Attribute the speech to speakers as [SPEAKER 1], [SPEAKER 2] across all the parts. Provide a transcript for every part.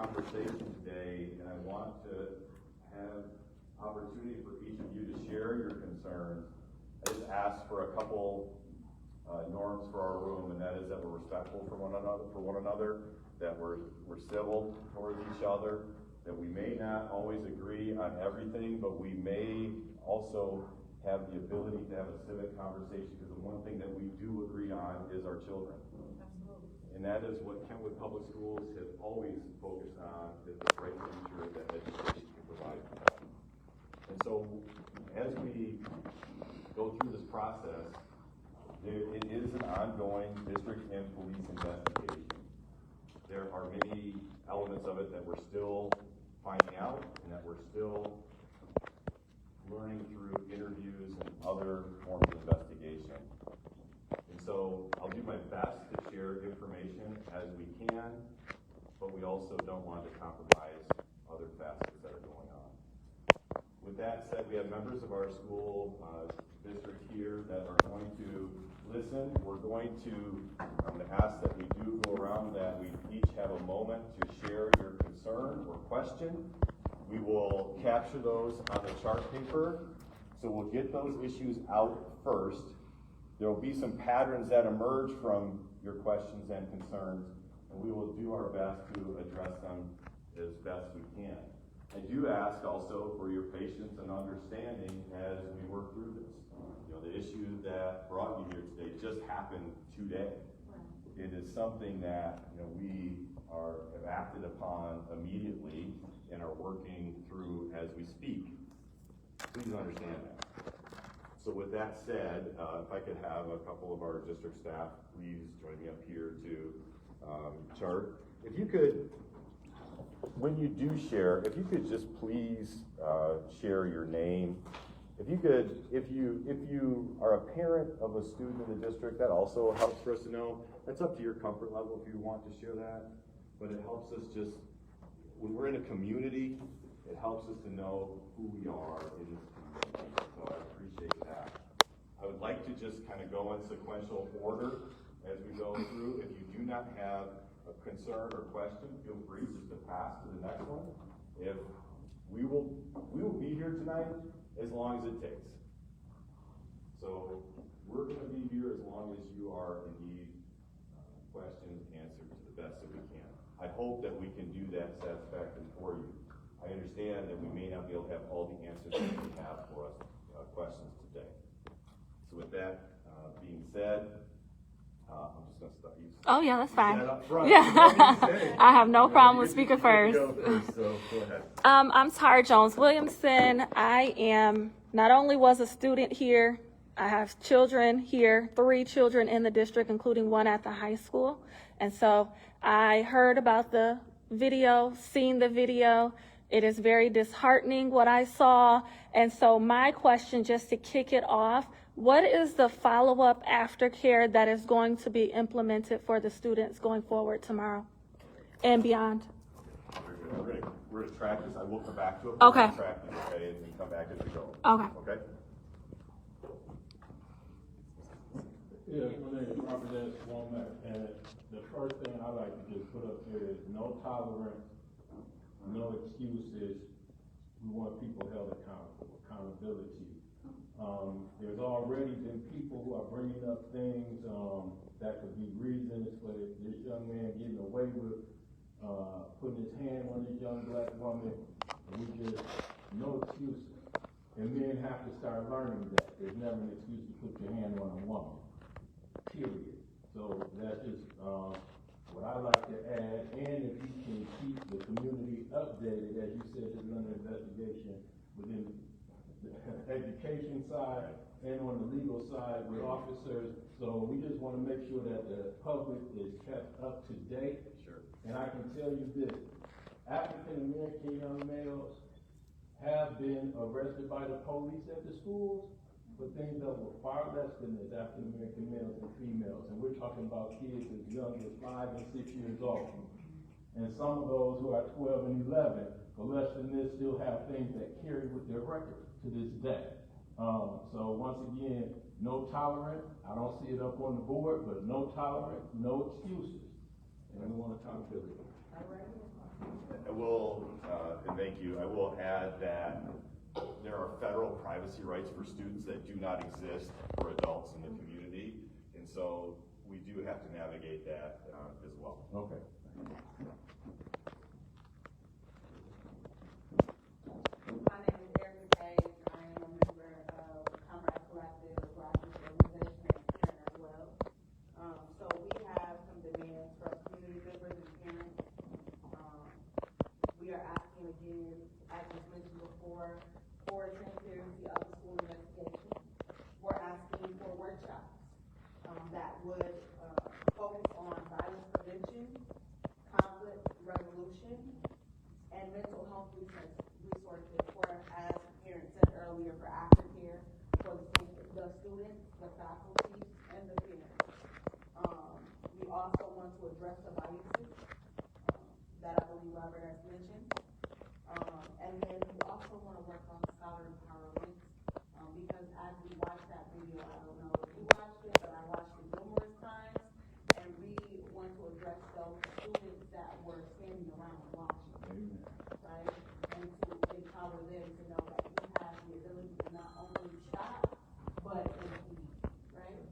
[SPEAKER 1] conversation today, and I want to have opportunity for each of you to share your concerns. I just asked for a couple norms for our room, and that is that we're respectful for one another, that we're civil towards each other, that we may not always agree on everything, but we may also have the ability to have a civic conversation, because the one thing that we do agree on is our children. Absolutely. And that is what Kentwood Public Schools have always focused on, is the bright future that education can provide for them. And so, as we go through this process, it is an ongoing district and police investigation. There are many elements of it that we're still finding out, and that we're still learning through interviews and other forms of investigation. And so I'll do my best to share information as we can, but we also don't want to compromise other facets that are going on. With that said, we have members of our school district here that are going to listen. I'm going to ask that we do go around, that we each have a moment to share your concern or question. We will capture those on the chart paper, so we'll get those issues out first. There will be some patterns that emerge from your questions and concerns, and we will do our best to address them as best we can. I do ask also for your patience and understanding as we work through this. The issue that brought you here today just happened today. It is something that we have acted upon immediately and are working through as we speak. Please understand that. So with that said, if I could have a couple of our district staff please join me up here to chart. If you could, when you do share, if you could just please share your name. If you are a parent of a student in the district, that also helps for us to know. That's up to your comfort level if you want to share that, but it helps us just, when we're in a community, it helps us to know who we are in this community, so I appreciate that. I would like to just kind of go in sequential order as we go through. If you do not have a concern or question, feel free just to pass to the next one. If we will be here tonight as long as it takes. So we're going to be here as long as you are indeed questions answered to the best that we can. I hope that we can do that satisfactorily for you. I understand that we may not be able to have all the answers that you have for us questions today. So with that being said, I'm just going to start you.
[SPEAKER 2] Oh yeah, that's fine. Yeah, I have no problem with speaking first.
[SPEAKER 1] So go ahead.
[SPEAKER 2] I'm Jones-Williamson. Not only was a student here, I have children here, 3 children in the district, including 1 at the high school. And so I heard about the video, seen the video. It is very disheartening what I saw. And so my question, just to kick it off, what is the follow-up aftercare that is going to be implemented for the students going forward tomorrow and beyond?
[SPEAKER 1] We're going to track this. I will come back to it.
[SPEAKER 2] Okay.
[SPEAKER 1] Track this, okay, and come back as we go.
[SPEAKER 2] Okay.
[SPEAKER 1] Okay.
[SPEAKER 3] Yeah, my name is Representative Womack, and the first thing I like to just put up here is no tolerance, no excuses. We want people held accountable, accountability. There's already been people who are bringing up things that could be reasons for this young man getting away with putting his hand on this young black woman. And we just, no excuses. And men have to start learning that there's never an excuse to put your hand on a woman. Period. So that's just what I like to add. And if you can keep the community updated, as you said, this is under investigation within the education side and on the legal side with officers. So we just want to make sure that the public is kept up to date.
[SPEAKER 1] Sure.
[SPEAKER 3] And I can tell you this, African American young males have been arrested by the police at the schools for things that were far less than this, African American males and females. And we're talking about kids as young as 5 and 6 years old. And some of those who are 12 and 11, or less than this, still have things that carry with their records to this day. So once again, no tolerance. I don't see it up on the board, but no tolerance, no excuses. And we want accountability.
[SPEAKER 1] I will, and thank you, I will add that there are federal privacy rights for students that do not exist for adults in the community, and so we do have to navigate that as well.
[SPEAKER 3] Okay.
[SPEAKER 4] My name is Erica Page. I am a member of Comrade Collective, grassroots organization, and parent as well. So we have some demands from community members and parents. We are asking again, as was mentioned before, for transparency of the school investigation. We're asking for workshops that would focus on violence prevention, conflict resolution, and mental health resources for, as parents said earlier, for aftercare for the students, the faculty, and the parents. We also want to address the biases that I believe Robert has mentioned. And then we also want to work on scholar empowerment because as we watch that video, I don't know if you watched it, but I watched it numerous times, and we want to address those students that were standing around watching, right? And to empower them to know that we have the ability to not only stop, but impede, right?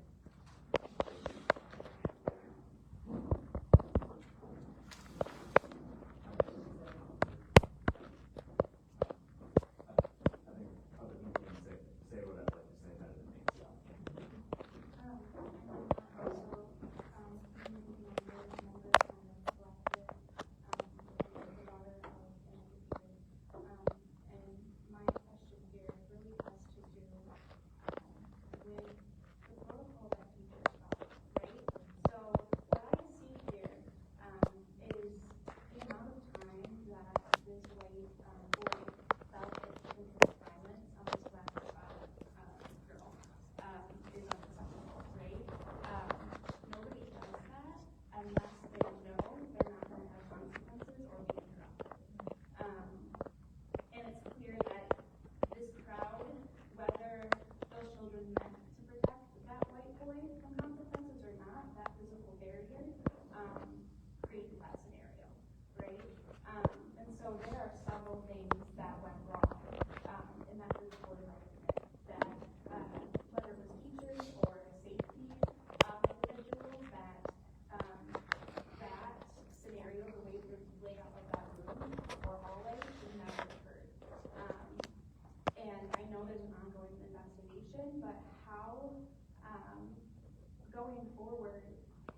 [SPEAKER 4] Going forward,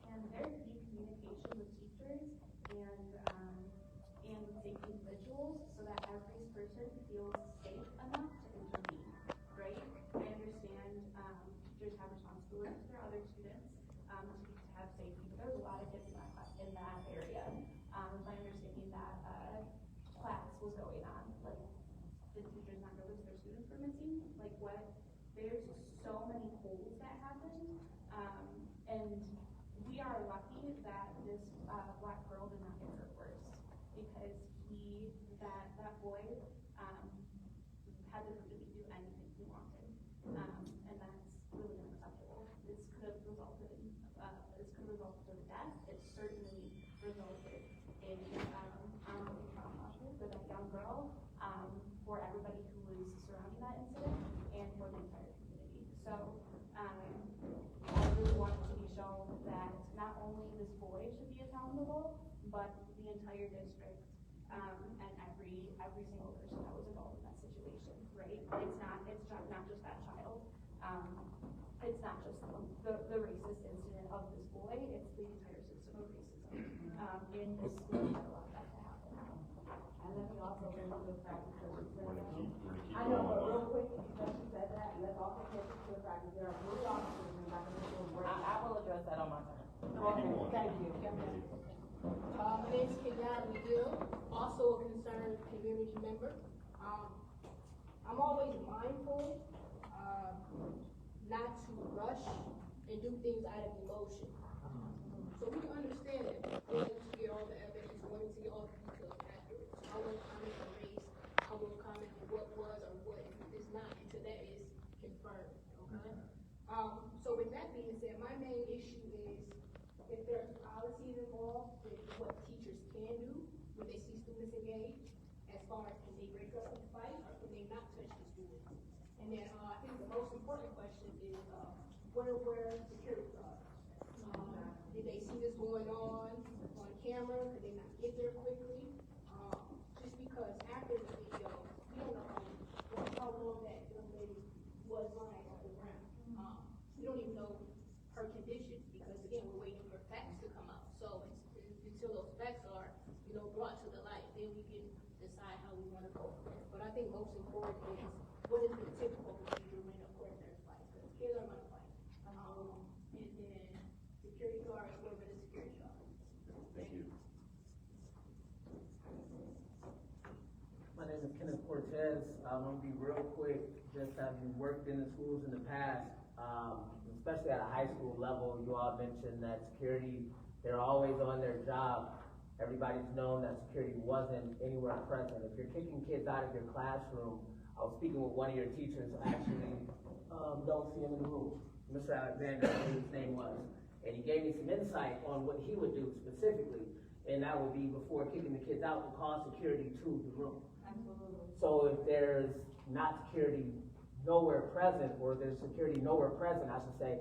[SPEAKER 4] can there be communication with teachers and safety individuals so that every person feels safe enough to intervene, right? I understand teachers have responsibilities for other students to have safety, but there's a lot of kids in that area. It's my understanding that class was going on, like the teachers not notice their students were missing, like what? There's so many holes that happened. And we are lucky that this black girl did not get hurt worse because that boy had the ability to do anything he wanted, and that's really unacceptable. This could have resulted in death. It certainly resulted in trauma for that young girl, for everybody who was surrounding that incident, and for the entire community. So I really want to be shown that not only this boy should be accountable, but the entire district and every single person that was involved in that situation, right? It's not just that child. It's not just the racist incident of this boy. It's the entire system of racism in this school that allowed that to happen. And let me also bring up the fact that I know, but real quick, because she said that, let's also take it to the fact that there are blue officers in the back of the school. I will address that on my turn. Okay, thank you.
[SPEAKER 5] My name is Kenyatta McGill, also a concerned community member. I'm always mindful not to rush and do things out of emotion. So we can understand that going to get all the evidence, going to get all the details accurate. So I won't comment on race, I won't comment on what was or what is not until that is confirmed, okay? So with that being said, my main issue is if there's policies involved with what teachers can do when they see students And then, I think the most important question is, where security guards? Did they see this going on camera? Could they not get there quickly? Just because after the video, we don't know how long that young lady was lying on the ground. We don't even know her condition, because again, we're waiting for facts to come out. So until those facts are, brought to the light, then we can decide how we want to go. But I think most important is, what is the typical procedure when a court there's fight? Because kids are gonna fight. And then security guards, whoever the security guard.
[SPEAKER 1] Thank you.
[SPEAKER 6] My name is Kenneth Cortez. I'm gonna be real quick. Just having worked in the schools in the past, especially at a high school level, you all mentioned that security, they're always on their job. Everybody's known that security wasn't anywhere present. If you're kicking kids out of your classroom, I was speaking with one of your teachers, actually, don't see him in the room, Mr. Alexander, I believe his name was. And he gave me some insight on what he would do specifically, and that would be before kicking the kids out to call security to the room.
[SPEAKER 2] Absolutely.
[SPEAKER 6] So if there's not security nowhere present, or there's security nowhere present, I should say,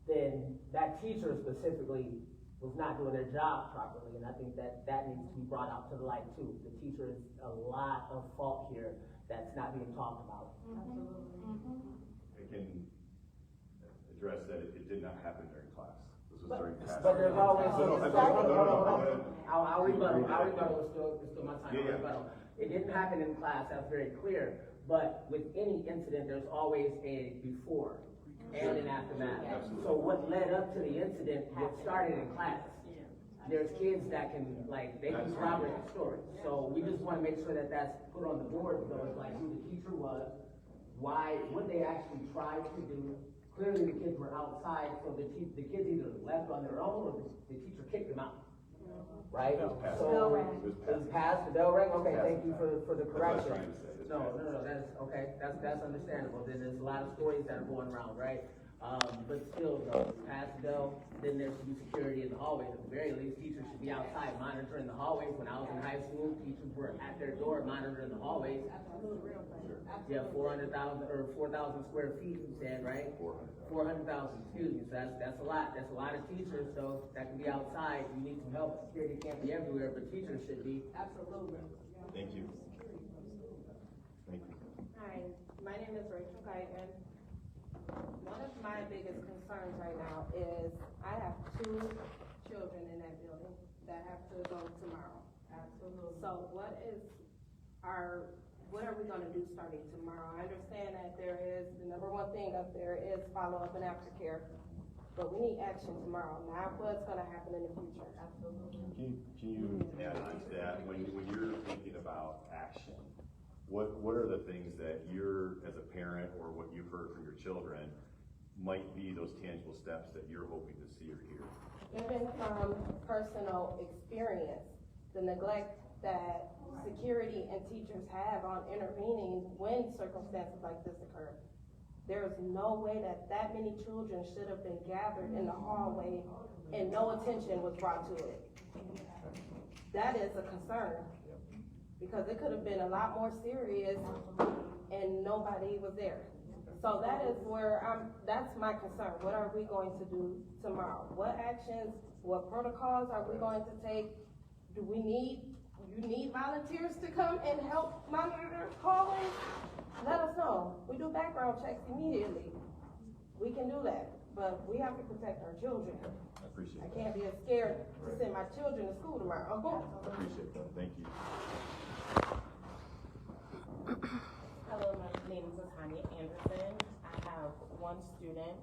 [SPEAKER 6] then that teacher specifically was not doing their job properly, and I think that needs to be brought out to the light too. The teacher is a lot of fault here that's not being talked about.
[SPEAKER 2] Absolutely.
[SPEAKER 1] I can address that it did not happen during class. This was during past.
[SPEAKER 6] But there's always,
[SPEAKER 1] No, go ahead.
[SPEAKER 6] I'll rebuttal, it's still my time,
[SPEAKER 1] Yeah.
[SPEAKER 6] I'll rebuttal. It didn't happen in class, that's very clear, but with any incident, there's always a before and an aftermath. So what led up to the incident, what started in class. There's kids that can, they can corroborate the story. So we just wanna make sure that that's put on the board, so it's like who the teacher was, what they actually tried to do. Clearly the kids were outside, so the kids either left on their own or the teacher kicked them out. Right?
[SPEAKER 1] It was past.
[SPEAKER 6] So, it was past the bell rang? Okay, thank you for the
[SPEAKER 1] That's what I was
[SPEAKER 6] correction.
[SPEAKER 1] trying to say. It's
[SPEAKER 6] No,
[SPEAKER 1] past.
[SPEAKER 6] that's, okay, that's understandable, then there's a lot of stories that are going around, right? But still, though, past the bell, then there should be security in the hallways, at the very least, teachers should be outside monitoring the hallways. When I was in high school, teachers were at their door monitoring the hallways. You have 400,000 square feet, you said, right? 400,000, excuse me, so that's a lot of teachers, so that can be outside, you need some help, security can't be everywhere, but teachers should be.
[SPEAKER 5] Absolutely.
[SPEAKER 1] Thank you. Thank you.
[SPEAKER 7] Hi, my name is Rachel Guyton. One of my biggest concerns right now is I have 2 children in that building that have to go tomorrow.
[SPEAKER 2] Absolutely.
[SPEAKER 7] So what are we gonna do starting tomorrow? I understand that there is, the number one thing up there is follow-up and aftercare, but we need action tomorrow, not what's gonna happen in the future.
[SPEAKER 2] Absolutely.
[SPEAKER 1] Can you add on to that, when you're thinking about action, what are the things that you're, as a parent, or what you've heard from your children, might be those tangible steps that you're hoping to see or hear?
[SPEAKER 7] Even from personal experience, the neglect that security and teachers have on intervening when circumstances like this occur. There is no way that many children should have been gathered in the hallway and no attention was brought to it. That is a concern, because it could have been a lot more serious and nobody was there. So that is where that's my concern. What are we going to do tomorrow? What actions, what protocols are we going to take? Do you need volunteers to come and help monitor the hallways? Let us know. We do background checks immediately. We can do that, but we have to protect our children.
[SPEAKER 1] I appreciate
[SPEAKER 7] I
[SPEAKER 1] that.
[SPEAKER 7] can't be scared to send my children to school tomorrow.
[SPEAKER 1] I appreciate that, thank you.
[SPEAKER 8] Hello, my name is Tanya Anderson. I have 1 student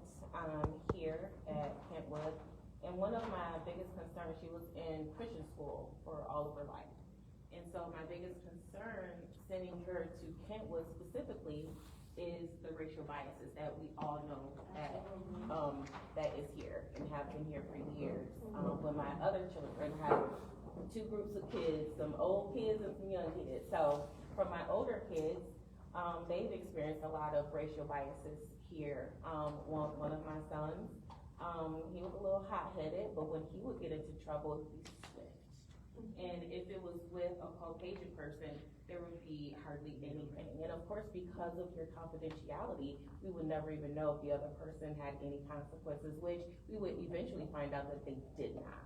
[SPEAKER 8] here at Kentwood, and one of my biggest concerns, she was in Christian school for all of her life. And so my biggest concern sending her to Kentwood specifically is the racial biases that we all know that is here and have been here for years. When my other children have 2 groups of kids, some old kids and some young kids. So for my older kids, they've experienced a lot of racial biases here. One of my sons, he was a little hot-headed, but when he would get into trouble, he'd be swift. And if it was with a Caucasian person, there would be hardly anything. And of course, because of your confidentiality, we would never even know if the other person had any consequences, which we would eventually find out that they did not.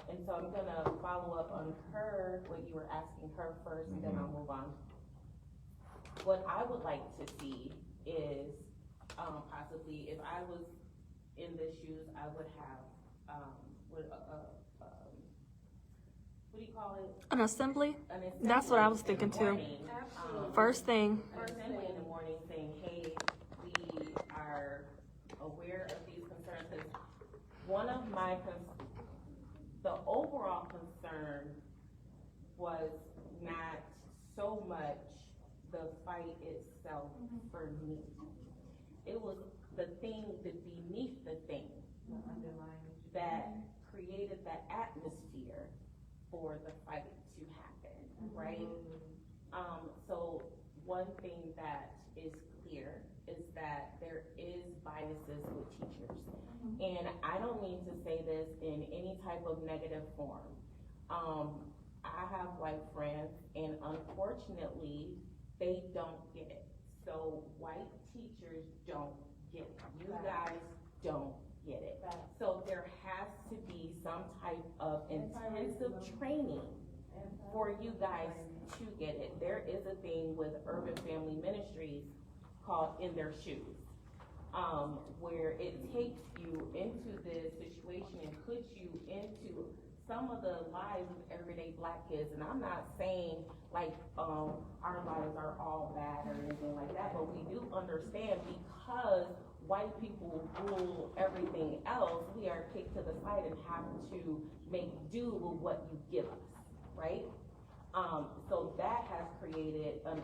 [SPEAKER 8] And so I'm gonna follow up on her, what you were asking her first, and then I'll move on. What I would like to see is, possibly, if I was in the shoes, I would have, what do you call it?
[SPEAKER 2] An assembly?
[SPEAKER 8] An assembly
[SPEAKER 2] That's what I was
[SPEAKER 8] in
[SPEAKER 2] thinking
[SPEAKER 8] the
[SPEAKER 2] too.
[SPEAKER 8] morning,
[SPEAKER 2] First thing.
[SPEAKER 8] assembly in the morning saying, hey, we are aware of these concerns. 'Cause one of my, the overall concern was not so much the fight itself for me. It was the thing beneath the thing that created that atmosphere for the fight to happen, right? So one thing that is clear is that there is biases with teachers. And I don't mean to say this in any type of negative form. I have white friends, and unfortunately, they don't get it. So white teachers don't get it. You guys don't get it. So there has to be some type of intensive training for you guys to get it. There is a thing with Urban Family Ministries called In Their Shoes, where it takes you into this situation and puts you into some of the lives of everyday Black kids. And I'm not saying like our lives are all bad or anything like that, but we do understand because white people rule everything else, we are kicked to the side and have to make do with what you give us, right? So that has created an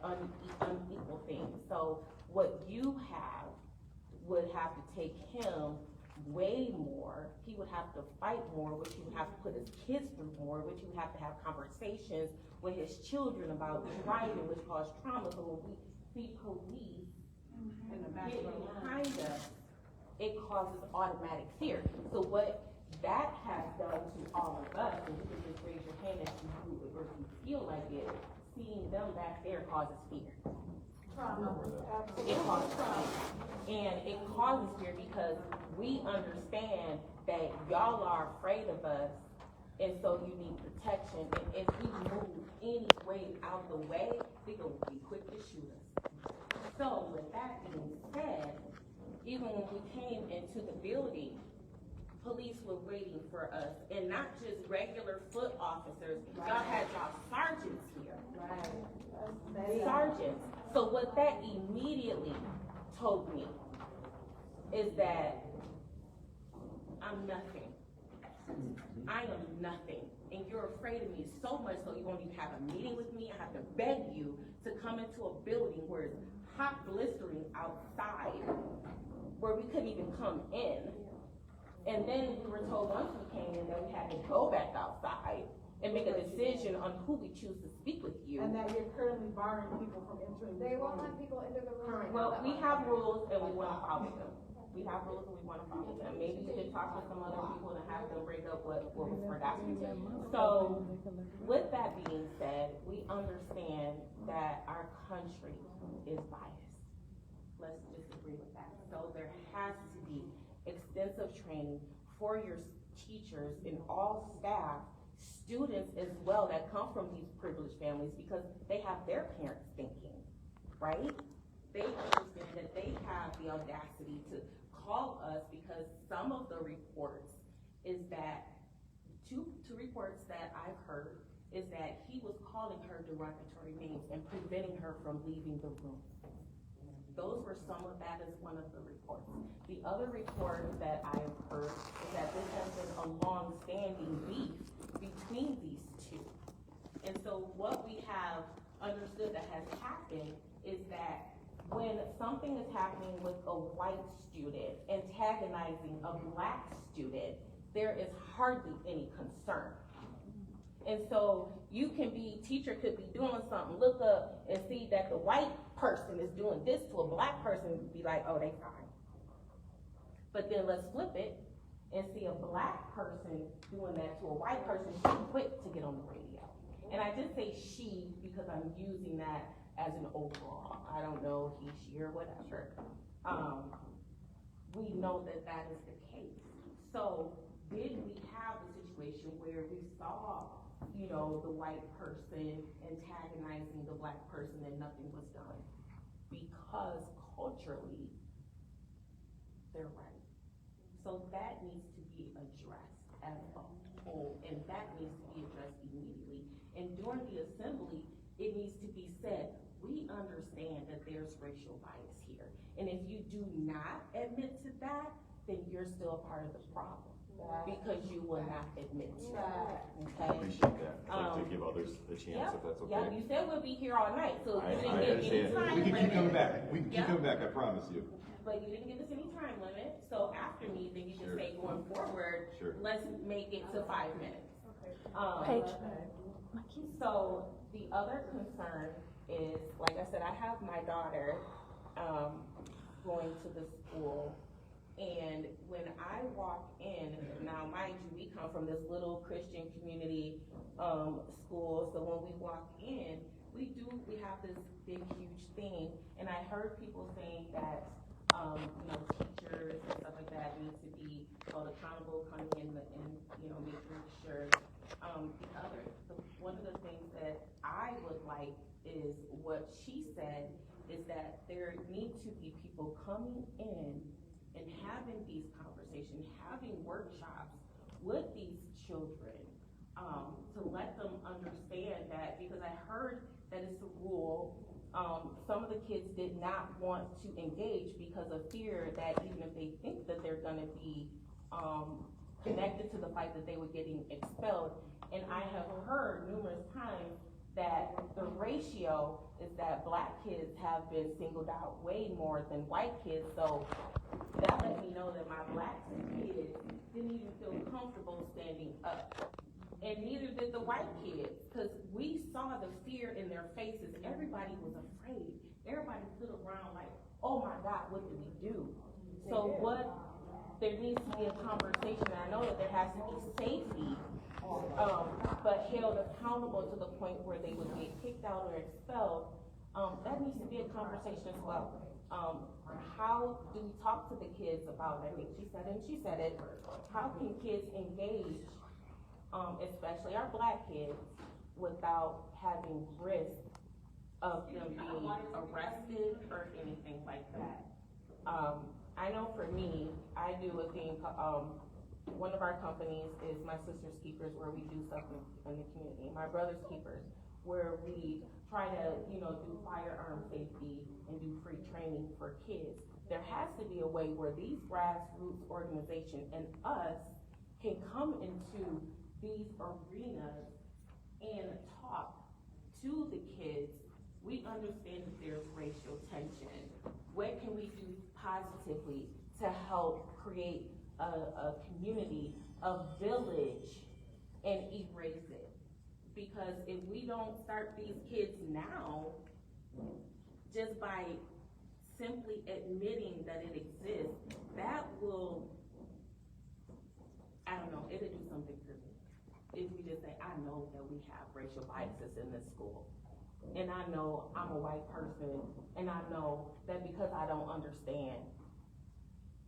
[SPEAKER 8] unequal thing. So what you have would have to take him way more. He would have to fight more, which he would have to put his kids through more, which he would have to have conversations with his children about driving, which causes trauma. So when we see police get behind us, it causes automatic fear. So what that has done to all of us, and you can just raise your hand if you do it or if you feel like it, seeing them back there causes fear. It causes fear. And it causes fear because we understand that y'all are afraid of us, and so you need protection. And if we move any way out the way, they're going to be quick to shoot us. So with that being said, even when we came into the building, police were waiting for us, and not just regular foot officers. Y'all had y'all sergeants here. Sergeants. So what that immediately told me is that I'm nothing. I am nothing. And you're afraid of me so much so you won't even have a meeting with me. I have to beg you to come into a building where it's hot, blistering outside, where we couldn't even come in. And then we were told once we came in that we had to go back outside and make a decision on who we choose to speak with you.
[SPEAKER 9] And that you're currently barring people from entering.
[SPEAKER 4] They won't let people into the room.
[SPEAKER 8] Well, we have rules and we want to follow them. We have rules and we want to follow them. Maybe you can talk to some other people and have them bring up what was forgotten. So, with that being said, we understand that our country is biased. Let's disagree with that. So there has to be extensive training for your teachers and all staff, students as well that come from these privileged families, because they have their parents thinking, right? They understand that they have the audacity to call us because some of the reports is that, two reports that I've heard is that he was calling her derogatory names and preventing her from leaving the room. Those were that is one of the reports. The other report that I have heard is that this has been a long-standing beef between these two. And so what we have understood that has happened is that when something is happening with a white student antagonizing a Black student, there is hardly any concern. And so teacher could be doing something, look up and see that the white person is doing this to a Black person, be like, oh, they fine. But then let's flip it. and see a black person doing that to a white person, she's quick to get on the radio. And I just say she because I'm using that as an overall. I don't know he, she, or whatever. We know that that is the case. So did we have a situation where we saw, you know, the white person antagonizing the black person and nothing was done? Because culturally, they're right. So that needs to be addressed as a whole, and that needs to be addressed immediately. And during the assembly, it needs to be said, we understand that there's racial bias here. And if you do not admit to that, then you're still a part of the problem. Because you will not admit to it.
[SPEAKER 1] I
[SPEAKER 8] Okay?
[SPEAKER 1] appreciate that. I'd like to give others a chance if that's okay.
[SPEAKER 8] Yeah, you said we'll be here all night, so
[SPEAKER 1] I
[SPEAKER 8] you didn't give any
[SPEAKER 1] understand.
[SPEAKER 8] time
[SPEAKER 1] We can keep
[SPEAKER 8] limit.
[SPEAKER 1] coming back. We can keep
[SPEAKER 8] Yeah.
[SPEAKER 1] coming back, I promise you.
[SPEAKER 8] But you didn't give us any time limit, so after me, then you
[SPEAKER 1] Sure.
[SPEAKER 8] just say going forward,
[SPEAKER 1] Sure.
[SPEAKER 8] let's make it to 5 minutes.
[SPEAKER 2] Paige.
[SPEAKER 8] So the other concern is, like I said, I have my daughter, going to the school. And when I walk in, now mind you, we come from this little Christian community, school, so when we walk in, we have this big, huge thing, and I heard people saying that, you know, teachers and stuff like that need to be held accountable, coming in and, you know, making sure, one of the things that I would like is what she said, is that there need to be people coming in and having these conversations, having workshops with these children, to let them understand that, because I heard that it's a rule. Some of the kids did not want to engage because of fear that even if they think that they're gonna be, connected to the fight, that they were getting expelled. And I have heard numerous times that the ratio is that black kids have been singled out way more than white kids, so that let me know that my black kids didn't even feel comfortable standing up. And neither did the white kids, because we saw the fear in their faces. Everybody was afraid. Everybody stood around like, oh my God, what do we do? So there needs to be a conversation. I know that there has to be safety, but held accountable to the point where they would get kicked out or expelled. That needs to be a conversation as well. How do we talk to the kids about, I think she said it and she said it, how can kids engage, especially our black kids, without having risk of them being arrested or anything like that? I know for me, I do a thing, one of our companies is My Sister's Keepers, where we do stuff in the community. My Brother's Keepers, where we try to, you know, do firearm safety and do free training for kids. There has to be a way where these grassroots organizations and us can come into these arenas and talk to the kids. We understand that there's racial tension. What can we do positively to help create a community, a village, and erase it? Because if we don't start these kids now, just by simply admitting that it exists, that will, I don't know, it'll do something to me. If we just say, I know that we have racial biases in this school, and I know I'm a white person, and I know that because I don't understand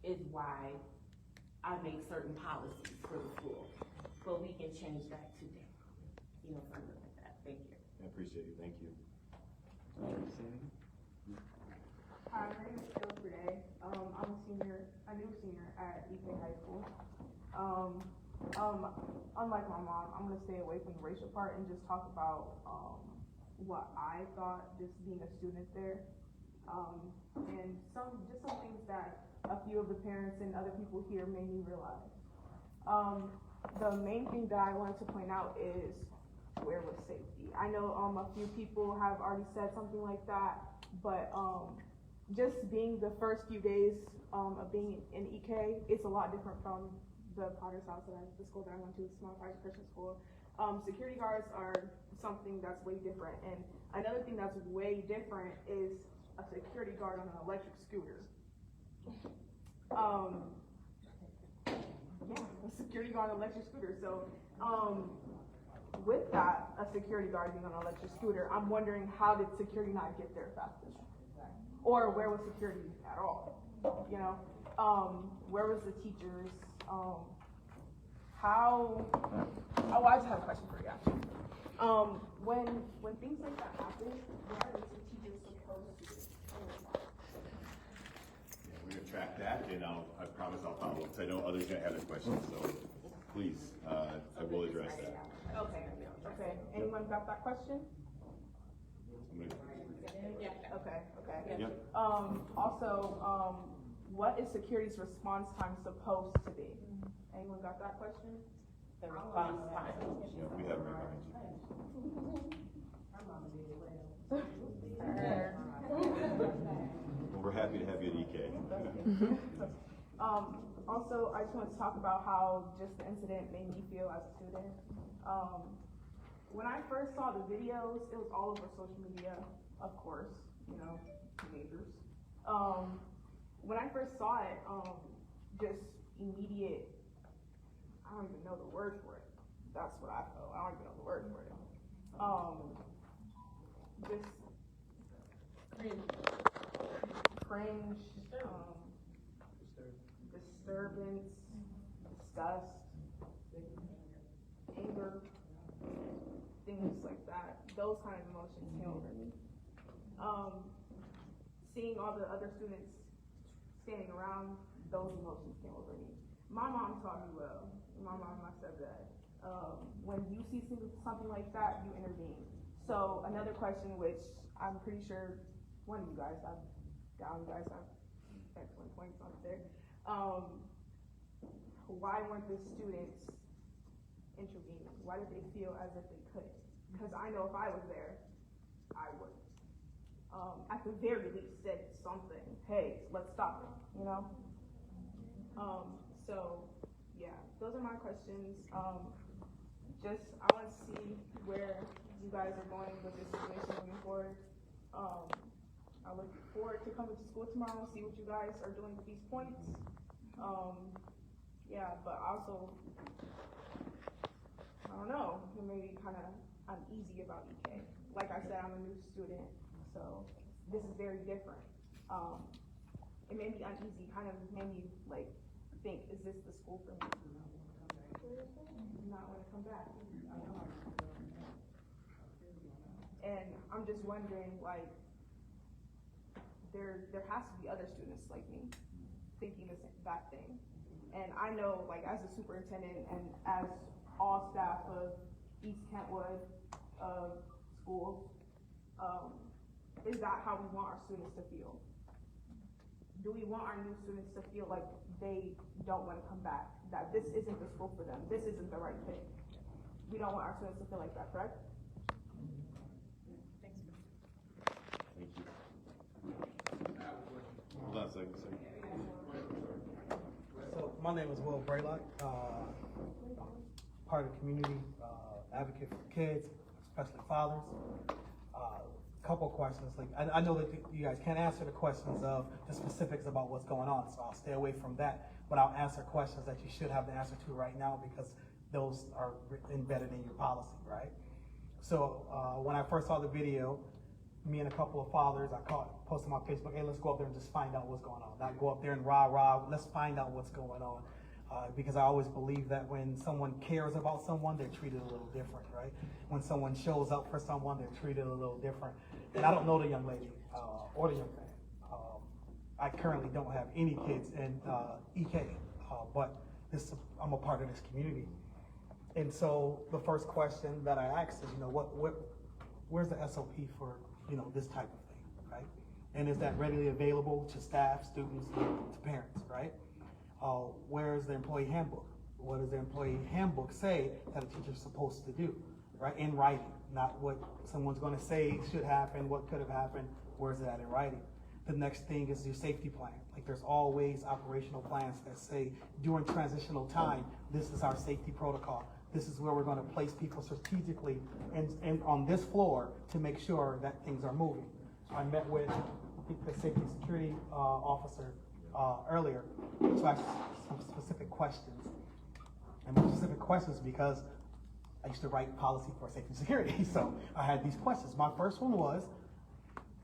[SPEAKER 8] is why I make certain policies for the school. But we can change that today. You know, something like that. Thank you.
[SPEAKER 1] I appreciate you, thank you.
[SPEAKER 10] Hi, my name is Ilfrede. I'm a new senior at EK High School. Unlike my mom, I'm gonna stay away from the racial part and just talk about, what I thought just being a student there. And some things that a few of the parents and other people here made me realize. The main thing that I wanted to point out is where was safety. I know a few people have already said something like that, but just being the first few days of being in EK, it's a lot different from the Potter's House, the school that I went to, a small private Christian school. Security guards are something that's way different, and another thing that's way different is a security guard on an electric scooter. yeah, a security guard on an electric scooter. So, with that, a security guard being on an electric scooter, I'm wondering how did security not get there fastest? Or where was security at all? You know, where was the teachers? Oh, I just have a question for you actually. When things like that happen, what are the teachers supposed to do?
[SPEAKER 11] Yeah, we're gonna track that, and I promise I'll follow, because I know others are gonna have their questions, so please, I will address that.
[SPEAKER 10] Okay. Anyone got that question? Okay.
[SPEAKER 11] Yep.
[SPEAKER 10] Also, what is security's response time supposed to be? Anyone got that question?
[SPEAKER 8] The response time.
[SPEAKER 11] Yeah, we have right behind you. Well, we're happy to have you at EK.
[SPEAKER 10] Also, I just want to talk about how just the incident made me feel as a student. When I first saw the videos, it was all over social media, of course, you know, teenagers. When I first saw it, just immediate, I don't even know the word for it. That's what I felt. I don't even know the word for it. Just cringe, disturbance, disgust, anger, things like that. Those kind of emotions came over me. Seeing all the other students standing around, those emotions came over me. My mom taught me well. My mom, my stepdad. When you see something like that, you intervene. So another question, which I'm pretty sure one of you guys have down, you guys have excellent points on it there. Why weren't the students intervening? Why did they feel as if they couldn't? Because I know if I was there, I would. At the very least, said something. Hey, let's stop it. You know. So yeah, those are my questions. I want to see where you guys are going with this situation moving forward. I look forward to coming to school tomorrow and see what you guys are doing with these points. Yeah, but also, I don't know, it made me kind of uneasy about EK. Like I said, I'm a new student, so this is very different. It made me uneasy, kind of made me like think, is this the school for me? Not want to come back. And I'm just wondering, like, there has to be other students like me thinking that thing. And I know, like, as a superintendent and as all staff of East Kentwood schools, is that how we want our students to feel? Do we want our new students to feel like they don't want to come back, that this isn't the school for them, this isn't the right fit? We don't want our students to feel like that, correct?
[SPEAKER 11] Thank you. Hold on a second, sir.
[SPEAKER 12] So my name is Will Braylock, part of the community, advocate for kids, especially fathers. Couple questions. Like I know that you guys can't answer the questions of the specifics about what's going on, so I'll stay away from that. But I'll answer questions that you should have the answer to right now because those are embedded in your policy, right? So when I first saw the video, me and a couple of fathers, I posted on my Facebook, hey, let's go up there and just find out what's going on. Not go up there and rah, let's find out what's going on. Because I always believe that when someone cares about someone, they're treated a little different, right? When someone shows up for someone, they're treated a little different. And I don't know the young lady or the young man. I currently don't have any kids in EK, but I'm a part of this community. And so the first question that I asked is, where's the SOP for, this type of thing, right? And is that readily available to staff, students, and to parents, right? Where's the employee handbook? What does the employee handbook say that a teacher's supposed to do, right? In writing, not what someone's gonna say should happen, what could have happened, where's that in writing? The next thing is your safety plan. Like there's always operational plans that say during transitional time, this is our safety protocol. This is where we're gonna place people strategically and on this floor to make sure that things are moving. I met with, I think, the safety and security officer earlier to ask some specific questions. And the specific questions, because I used to write policy for safety and security, so I had these questions. My first one was,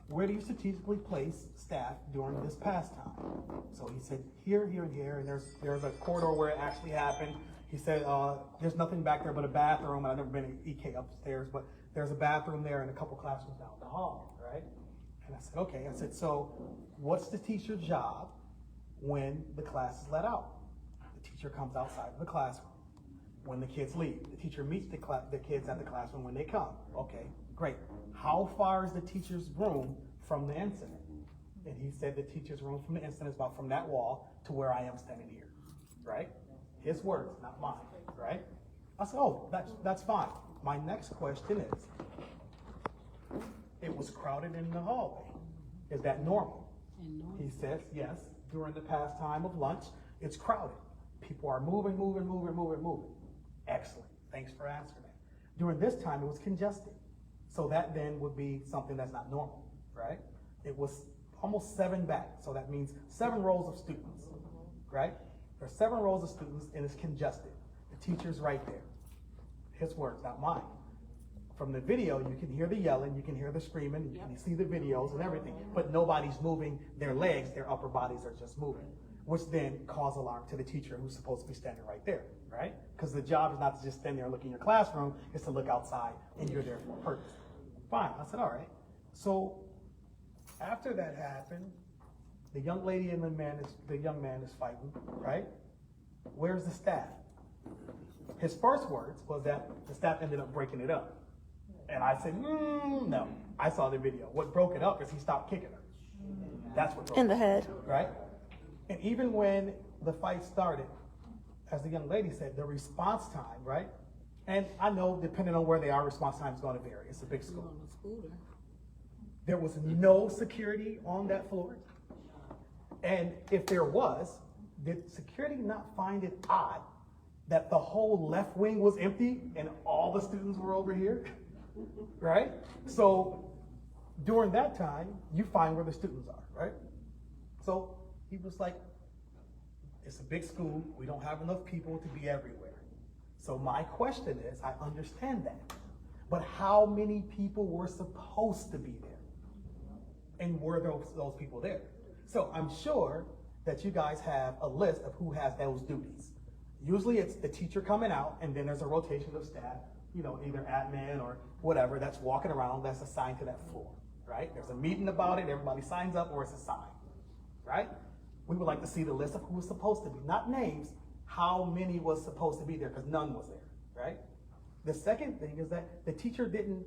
[SPEAKER 12] where do you strategically place staff during this pastime? So he said, here, here, and here, and there's a corridor where it actually happened. He said, there's nothing back there but a bathroom, and I've never been in EK upstairs, but there's a bathroom there and a couple classrooms down the hall, right? And I said, okay. I said, so what's the teacher's job when the class is let out? The teacher comes outside of the classroom when the kids leave. The teacher meets the kids at the classroom when they come. Okay, great. How far is the teacher's room from the incident? And he said the teacher's room from the incident is about from that wall to where I am standing here, right? His words, not mine, right? I said, oh, that's fine. My next question is, it was crowded in the hallway. Is that normal? He says, yes, during the pastime of lunch, it's crowded. People are moving. Excellent, thanks for answering that. During this time, it was congested. So that then would be something that's not normal, right? It was almost 7 back, so that means 7 rows of students, right? There's 7 rows of students and it's congested. The teacher's right there. His words, not mine. From the video, you can hear the yelling, you can hear the screaming, you can see the videos and everything, but nobody's moving their legs, their upper bodies are just moving, which then cause alarm to the teacher who's supposed to be standing right there, right? Because the job is not to just stand there and look in your classroom, it's to look outside and you're there for a purpose. Fine, I said, all right. So after that happened, the young lady and the young man is fighting, right? Where's the staff? His first words was that the staff ended up breaking it up. And I said, no. I saw the video. What broke it up is he stopped kicking her. That's what broke
[SPEAKER 2] In the head.
[SPEAKER 12] Right? And even when the fight started, as the young lady said, the response time, right? And I know depending on where they are, response time is going to vary. It's a big school. There was no security on that floor. And if there was, did security not find it odd that the whole left wing was empty and all the students were over here? Right? So during that time, you find where the students are, right? So he was like, it's a big school. We don't have enough people to be everywhere. So my question is, I understand that, but how many people were supposed to be there? And were those people there? So I'm sure that you guys have a list of who has those duties. Usually it's the teacher coming out and then there's a rotation of staff, either admin or whatever that's walking around that's assigned to that floor, right? There's a meeting about it, everybody signs up or it's assigned, right? We would like to see the list of who was supposed to be, not names, how many was supposed to be there, because none was there, right? The second thing is that the teacher didn't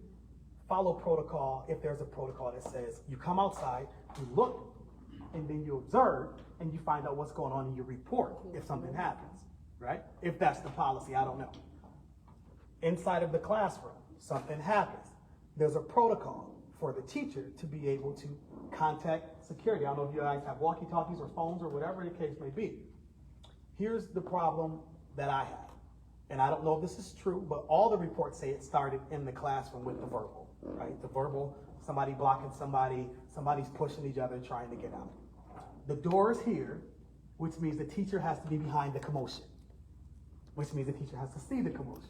[SPEAKER 12] follow protocol if there's a protocol that says you come outside, you look, and then you observe, and you find out what's going on and you report if something happens, right? If that's the policy, I don't know. Inside of the classroom, something happens. There's a protocol for the teacher to be able to contact security. I don't know if you guys have walkie-talkies or phones or whatever the case may be. Here's the problem that I have. And I don't know if this is true, but all the reports say it started in the classroom with the verbal, right? The verbal, somebody blocking somebody, somebody's pushing each other trying to get out. The door is here, which means the teacher has to be behind the commotion, which means the teacher has to see the commotion.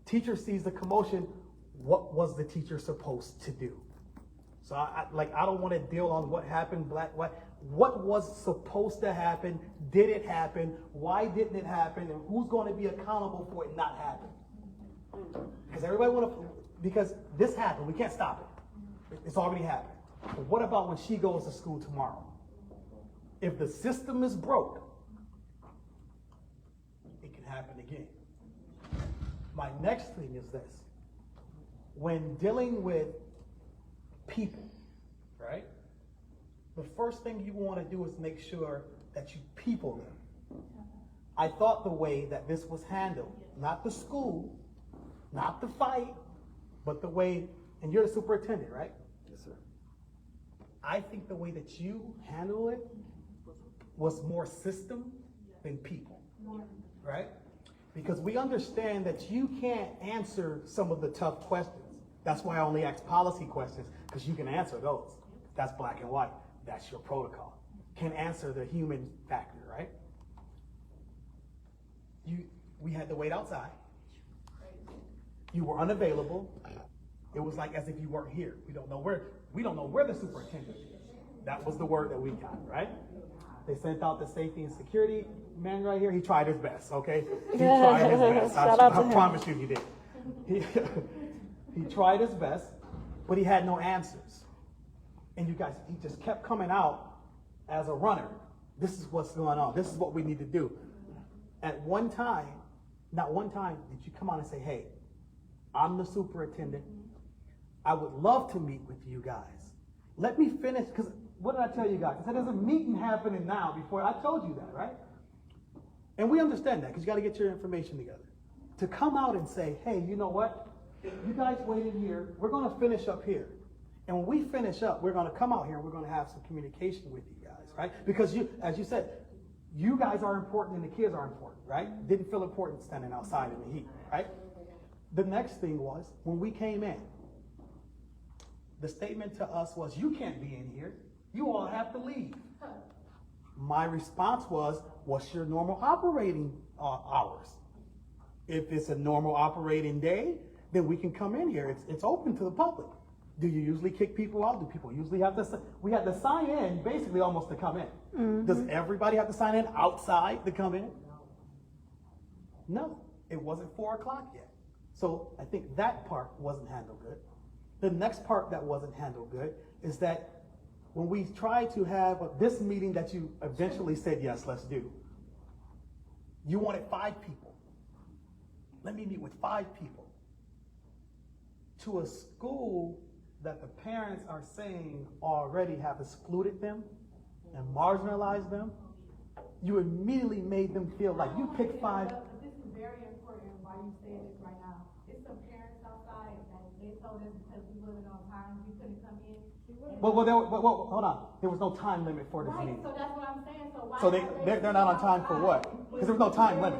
[SPEAKER 12] Teacher sees the commotion, what was the teacher supposed to do? So I don't want to deal on what happened, what was supposed to happen, did it happen, why didn't it happen, and who's going to be accountable for it not happening? Because this happened, we can't stop it. It's already happened. But what about when she goes to school tomorrow? If the system is broke, it can happen again. My next thing is this. When dealing with people, right? The first thing you want to do is make sure that you people them. I thought the way that this was handled, not the school, not the fight, but the way, and you're the superintendent, right?
[SPEAKER 1] Yes, sir.
[SPEAKER 12] I think the way that you handle it was more system than people, right? Because we understand that you can't answer some of the tough questions. That's why I only ask policy questions, because you can answer those. That's black and white. That's your protocol. Can answer the human factor, right? we had to wait outside. You were unavailable. It was like as if you weren't here. We don't know where the superintendent is. That was the word that we got, right? They sent out the safety and security man right here. He tried his best, okay? He tried his best.
[SPEAKER 2] Shout out to him.
[SPEAKER 12] I promise you he did. He tried his best, but he had no answers. And you guys, he just kept coming out as a runner. This is what's going on. This is what we need to do. At one time, not one time did you come out and say, hey, I'm the superintendent. I would love to meet with you guys. Let me finish, because what did I tell you guys? I said there's a meeting happening now before I told you that, right? And we understand that because you got to get your information together. To come out and say, hey, you know what? You guys waited here. We're going to finish up here. And when we finish up, we're going to come out here and we're going to have some communication with you guys, right? Because you, as you said, you guys are important and the kids are important, right? Didn't feel important standing outside in the heat, right? The next thing was when we came in, the statement to us was, you can't be in here. You all have to leave. My response was, what's your normal operating hours? If it's a normal operating day, then we can come in here. It's open to the public. Do you usually kick people out? Do people usually have to, we had to sign in basically almost to come in. Mm-hmm. Does everybody have to sign in outside to come in? No, it wasn't 4 o'clock yet. So I think that part wasn't handled good. The next part that wasn't handled good is that when we tried to have this meeting that you eventually said, yes, let's do, you wanted 5 people. Let me meet with 5 people. To a school that the parents are saying already have excluded them and marginalized them, you immediately made them feel like you picked 5.
[SPEAKER 9] This is very important why you say this right now. It's some parents outside that they told us because we living on time, we couldn't come in.
[SPEAKER 12] Well, hold on. There was no time limit for this meeting.
[SPEAKER 9] So that's what I'm saying. So why?
[SPEAKER 12] So they're not on time for what? Because there was no time limit.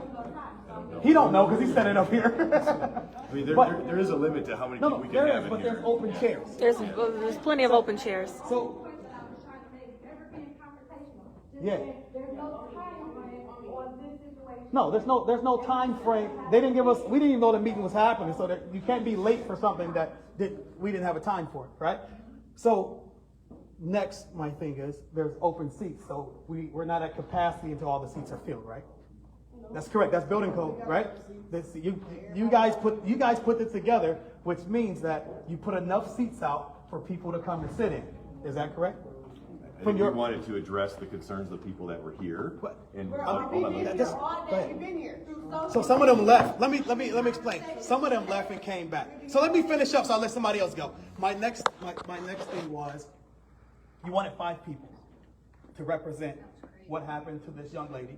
[SPEAKER 12] He don't know because he set it up here.
[SPEAKER 11] I mean, there is a limit to how many people we can have in
[SPEAKER 12] but
[SPEAKER 11] here.
[SPEAKER 12] there's open chairs.
[SPEAKER 2] There's plenty of open chairs.
[SPEAKER 12] So, yeah.
[SPEAKER 9] There's no time frame on this situation.
[SPEAKER 12] No, there's no time frame. They didn't give us. We didn't even know the meeting was happening, so that you can't be late for something that we didn't have a time for, right? So, next, my thing is there's open seats, so we're not at capacity until all the seats are filled, right? That's correct. That's building code, right? You guys put it together, which means that you put enough seats out for people to come and sit in. Is that correct?
[SPEAKER 11] I think we wanted to address the concerns of the people that were here. And
[SPEAKER 12] so some of them left. Let me explain. Some of them left and came back. So let me finish up. So I'll let somebody else go. My next thing was, you wanted 5 people to represent what happened to this young lady.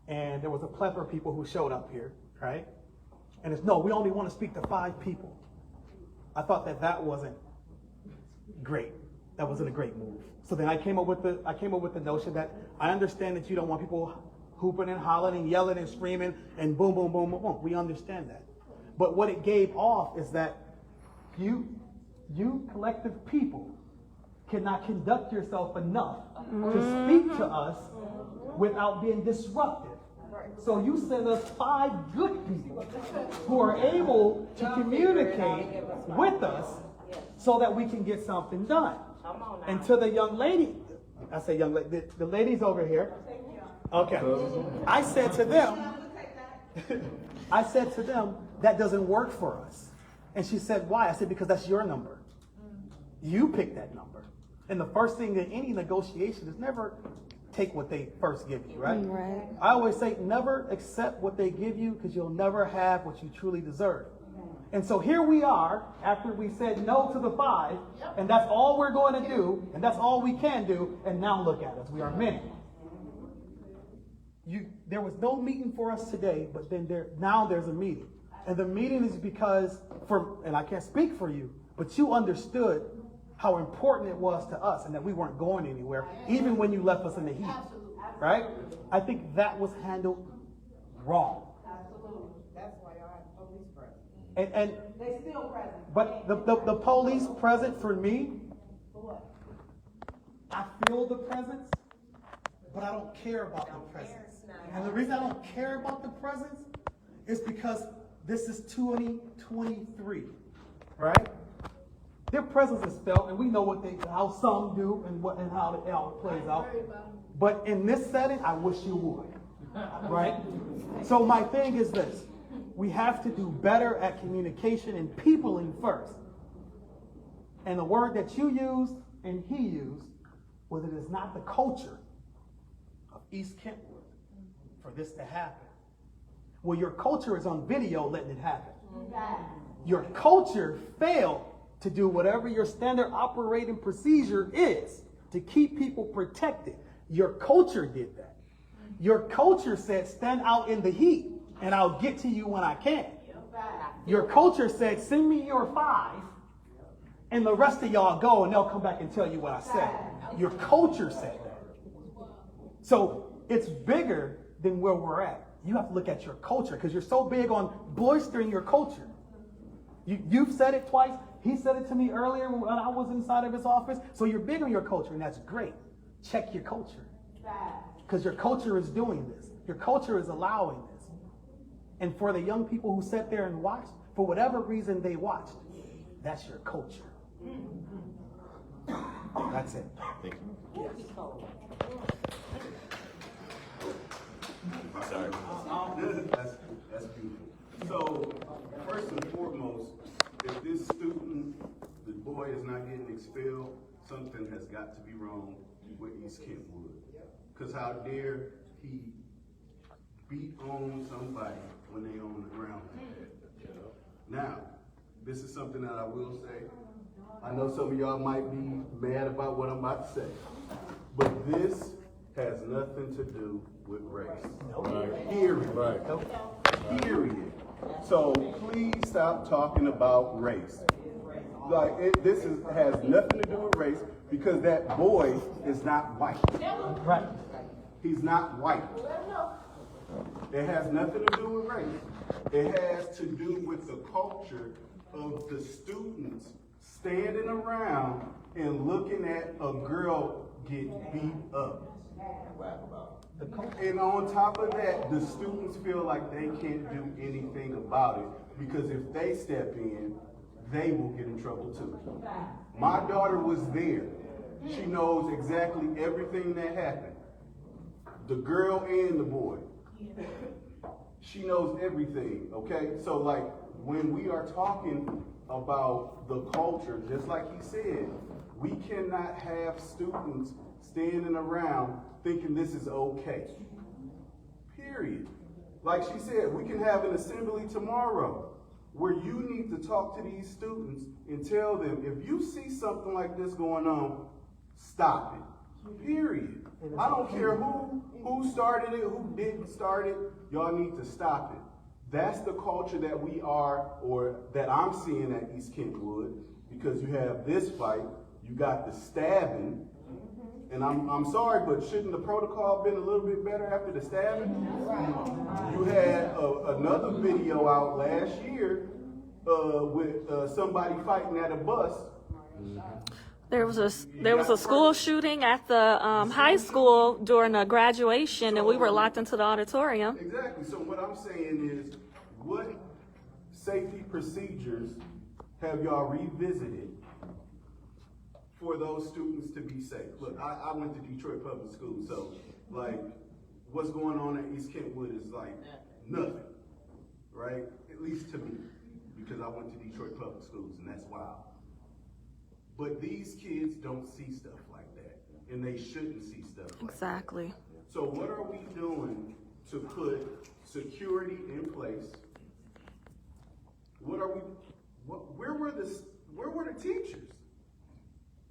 [SPEAKER 12] And there was a plethora of people who showed up here, right? And it's, no, we only want to speak to 5 people. I thought that wasn't great. That wasn't a great move. So then I came up with the notion that I understand that you don't want people hooping and hollering and yelling and screaming and boom, boom, boom, boom, boom. We understand that. But what it gave off is that you collective people cannot conduct yourself enough to speak to us without being disruptive. So you send us 5 good people who are able to communicate with us so that we can get something done. And to the young lady, I say young lady, the ladies over here. Okay. I said to them, that doesn't work for us. And she said, why? I said, because that's your number. You pick that number. And the first thing in any negotiation is never take what they first give you, right?
[SPEAKER 2] Right.
[SPEAKER 12] I always say never accept what they give you because you'll never have what you truly deserve. And so here we are after we said no to the 5, and that's all we're going to do, and that's all we can do, and now look at us. We are many. There was no meeting for us today, but then now there's a meeting. And the meeting is because, and I can't speak for you, but you understood how important it was to us and that we weren't going anywhere, even when you left us in the heat. Right? I think that was handled wrong.
[SPEAKER 9] Absolutely. That's why y'all have police present.
[SPEAKER 12] And
[SPEAKER 9] They still present.
[SPEAKER 12] but the police present for me, I feel the presence, but I don't care about the presence. And the reason I don't care about the presence is because this is 2023, right? Their presence is felt, and we know how some do and how it plays out. But in this setting, I wish you would, right? So my thing is this: we have to do better at communication and peopling first. And the word that you used and he used was it is not the culture of East Kentwood for this to happen. Well, your culture is on video letting it happen. Your culture failed to do whatever your standard operating procedure is to keep people protected. Your culture did that. Your culture said, stand out in the heat and I'll get to you when I can. Your culture said, send me your 5 and the rest of y'all go and they'll come back and tell you what I said. Your culture said that. So it's bigger than where we're at. You have to look at your culture because you're so big on bolstering your culture. You've said it twice. He said it to me earlier when I was inside of his office. So you're big on your culture, and that's great. Check your culture. Because your culture is doing this. Your culture is allowing this. And for the young people who sat there and watched, for whatever reason they watched, that's your culture. That's it.
[SPEAKER 11] Thank you.
[SPEAKER 1] Sorry.
[SPEAKER 13] That's beautiful. So, first and foremost, if this student, the boy is not getting expelled, something has got to be wrong with East Kentwood. Because how dare he beat on somebody when they on the ground like that? Now, this is something that I will say. I know some of y'all might be mad about what I'm about to say, but this has nothing to do with race. Period. Right. Period. So please stop talking about race. Like this has nothing to do with race because that boy is not white.
[SPEAKER 12] Right.
[SPEAKER 13] He's not white. It has nothing to do with race. It has to do with the culture of the students standing around and looking at a girl get beat up. And on top of that, the students feel like they can't do anything about it because if they step in, they will get in trouble too. My daughter was there. She knows exactly everything that happened. The girl and the boy. She knows everything, okay? So like when we are talking about the culture, just like he said, we cannot have students standing around thinking this is okay. Period. Like she said, we can have an assembly tomorrow where you need to talk to these students and tell them, if you see something like this going on, stop it. Period. I don't care who started it, who didn't start it, y'all need to stop it. That's the culture that we are, or that I'm seeing at East Kentwood, because you have this fight, you got the stabbing, and I'm sorry, but shouldn't the protocol been a little bit better after the stabbing? You had another video out last year with somebody fighting at a bus.
[SPEAKER 2] There was a school shooting at the high school during a graduation, and we were locked into the auditorium.
[SPEAKER 13] Exactly. So what I'm saying is, what safety procedures have y'all revisited for those students to be safe? Look, I went to Detroit Public Schools, so like what's going on at East Kentwood is like nothing, right? At least to me, because I went to Detroit Public Schools, and that's wild. But these kids don't see stuff like that, and they shouldn't see stuff like that.
[SPEAKER 2] Exactly.
[SPEAKER 13] So what are we doing to put security in place? Where were the teachers?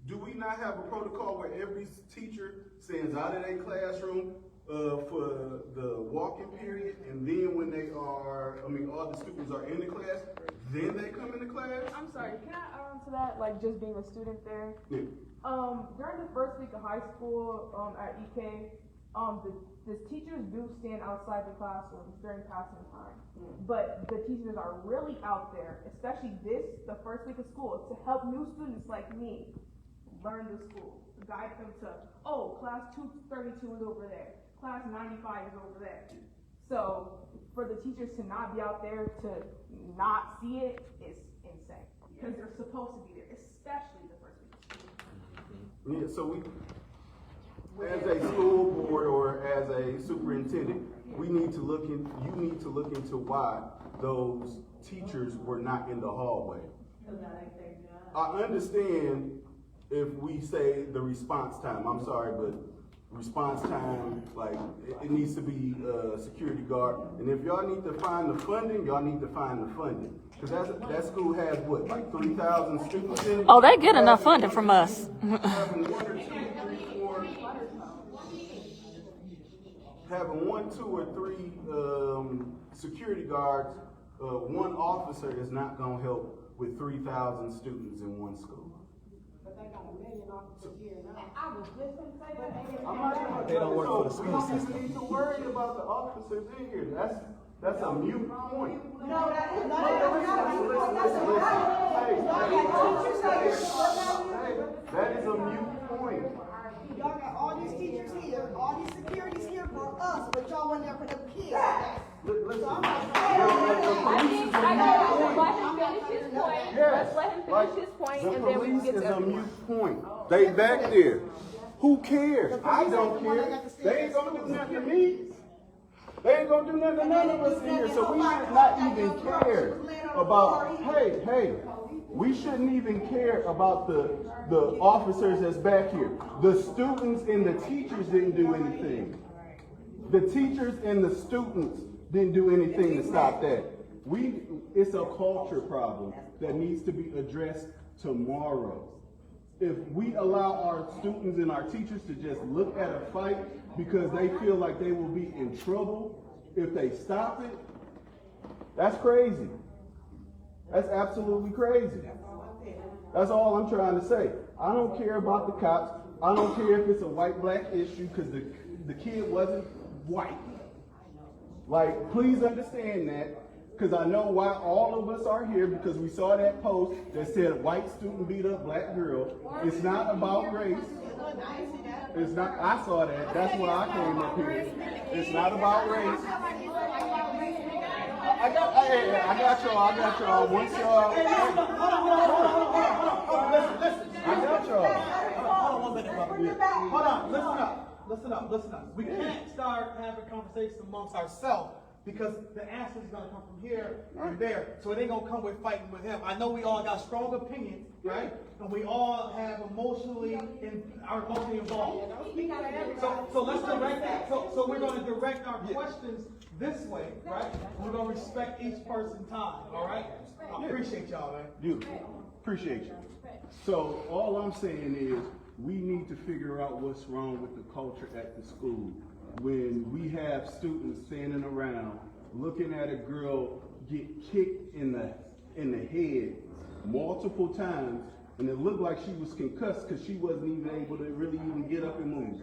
[SPEAKER 13] Do we not have a protocol where every teacher stands out of their classroom for the walking period, and then when they are, all the students are in the class, then they come into class?
[SPEAKER 10] I'm sorry, can I add on to that, like just being a student there?
[SPEAKER 13] Yeah.
[SPEAKER 10] During the first week of high school at EK, the teachers do stand outside the classrooms during passing time. But the teachers are really out there, especially the first week of school, to help new students like me learn the school. guide them to, oh, class 232 is over there, class 95 is over there. So for the teachers to not be out there to not see it is insane, because they're supposed to be there, especially the first week of school.
[SPEAKER 13] Yeah, so we, as a school board or as a superintendent, we need to look in, you need to look into why those teachers were not in the hallway. I understand if we say the response time, I'm sorry, but response time, like, it needs to be a security guard. And if y'all need to find the funding, y'all need to find the funding. Cause that school has what, like 3,000 students in it?
[SPEAKER 2] Oh, they get enough funding from us.
[SPEAKER 13] Having one, two, or three security guards, one officer is not gonna help with 3,000 students in one school.
[SPEAKER 9] But they got a million officers here now. I was just gonna say that.
[SPEAKER 13] I'm not gonna,
[SPEAKER 12] They don't work for the
[SPEAKER 13] so
[SPEAKER 12] school
[SPEAKER 13] we don't even
[SPEAKER 12] system.
[SPEAKER 13] need to worry about the officers in here. That's a mute point.
[SPEAKER 9] No, that's not a point, that's a
[SPEAKER 13] Hey,
[SPEAKER 9] teachers out here.
[SPEAKER 13] hey, that is a mute point.
[SPEAKER 9] Y'all got all these teachers here, all these securities here for us, but y'all went there for the kids.
[SPEAKER 13] Listen,
[SPEAKER 2] Let's let him finish his point, and then we can get to
[SPEAKER 13] the police is a
[SPEAKER 2] everyone.
[SPEAKER 13] mute point. They back there. Who cares? I don't care. They ain't gonna do nothing to me. They ain't gonna do nothing to none of us in here, so we should not even care about, hey, we shouldn't even care about the officers that's back here. The students and the teachers didn't do anything. The teachers and the students didn't do anything to stop that. It's a culture problem that needs to be addressed tomorrow. If we allow our students and our teachers to just look at a fight because they feel like they will be in trouble if they stop it, that's crazy. That's absolutely crazy. That's all I'm trying to say. I don't care about the cops. I don't care if it's a white-black issue because the kid wasn't white. Like, please understand that, because I know why all of us are here, because we saw that post that said white student beat up black girl. It's not about race. It's not, I saw that. That's why I came up here. It's not about race. I got y'all. Once y'all. Listen. I got y'all.
[SPEAKER 12] Hold on 1 minute, brother. Hold on, listen up. We can't start having conversations amongst ourselves because the answer is gonna come from here and there. So it ain't gonna come with fighting with him. I know we all got strong opinions, right? And we all have are emotionally involved. So let's direct that. So we're gonna direct our questions this way, right? We're gonna respect each person's time, all right? I appreciate y'all, man.
[SPEAKER 13] Beautiful. Appreciate you. So all I'm saying is we need to figure out what's wrong with the culture at the school. When we have students standing around looking at a girl get kicked in the head multiple times, and it looked like she was concussed because she wasn't even able to really even get up and move.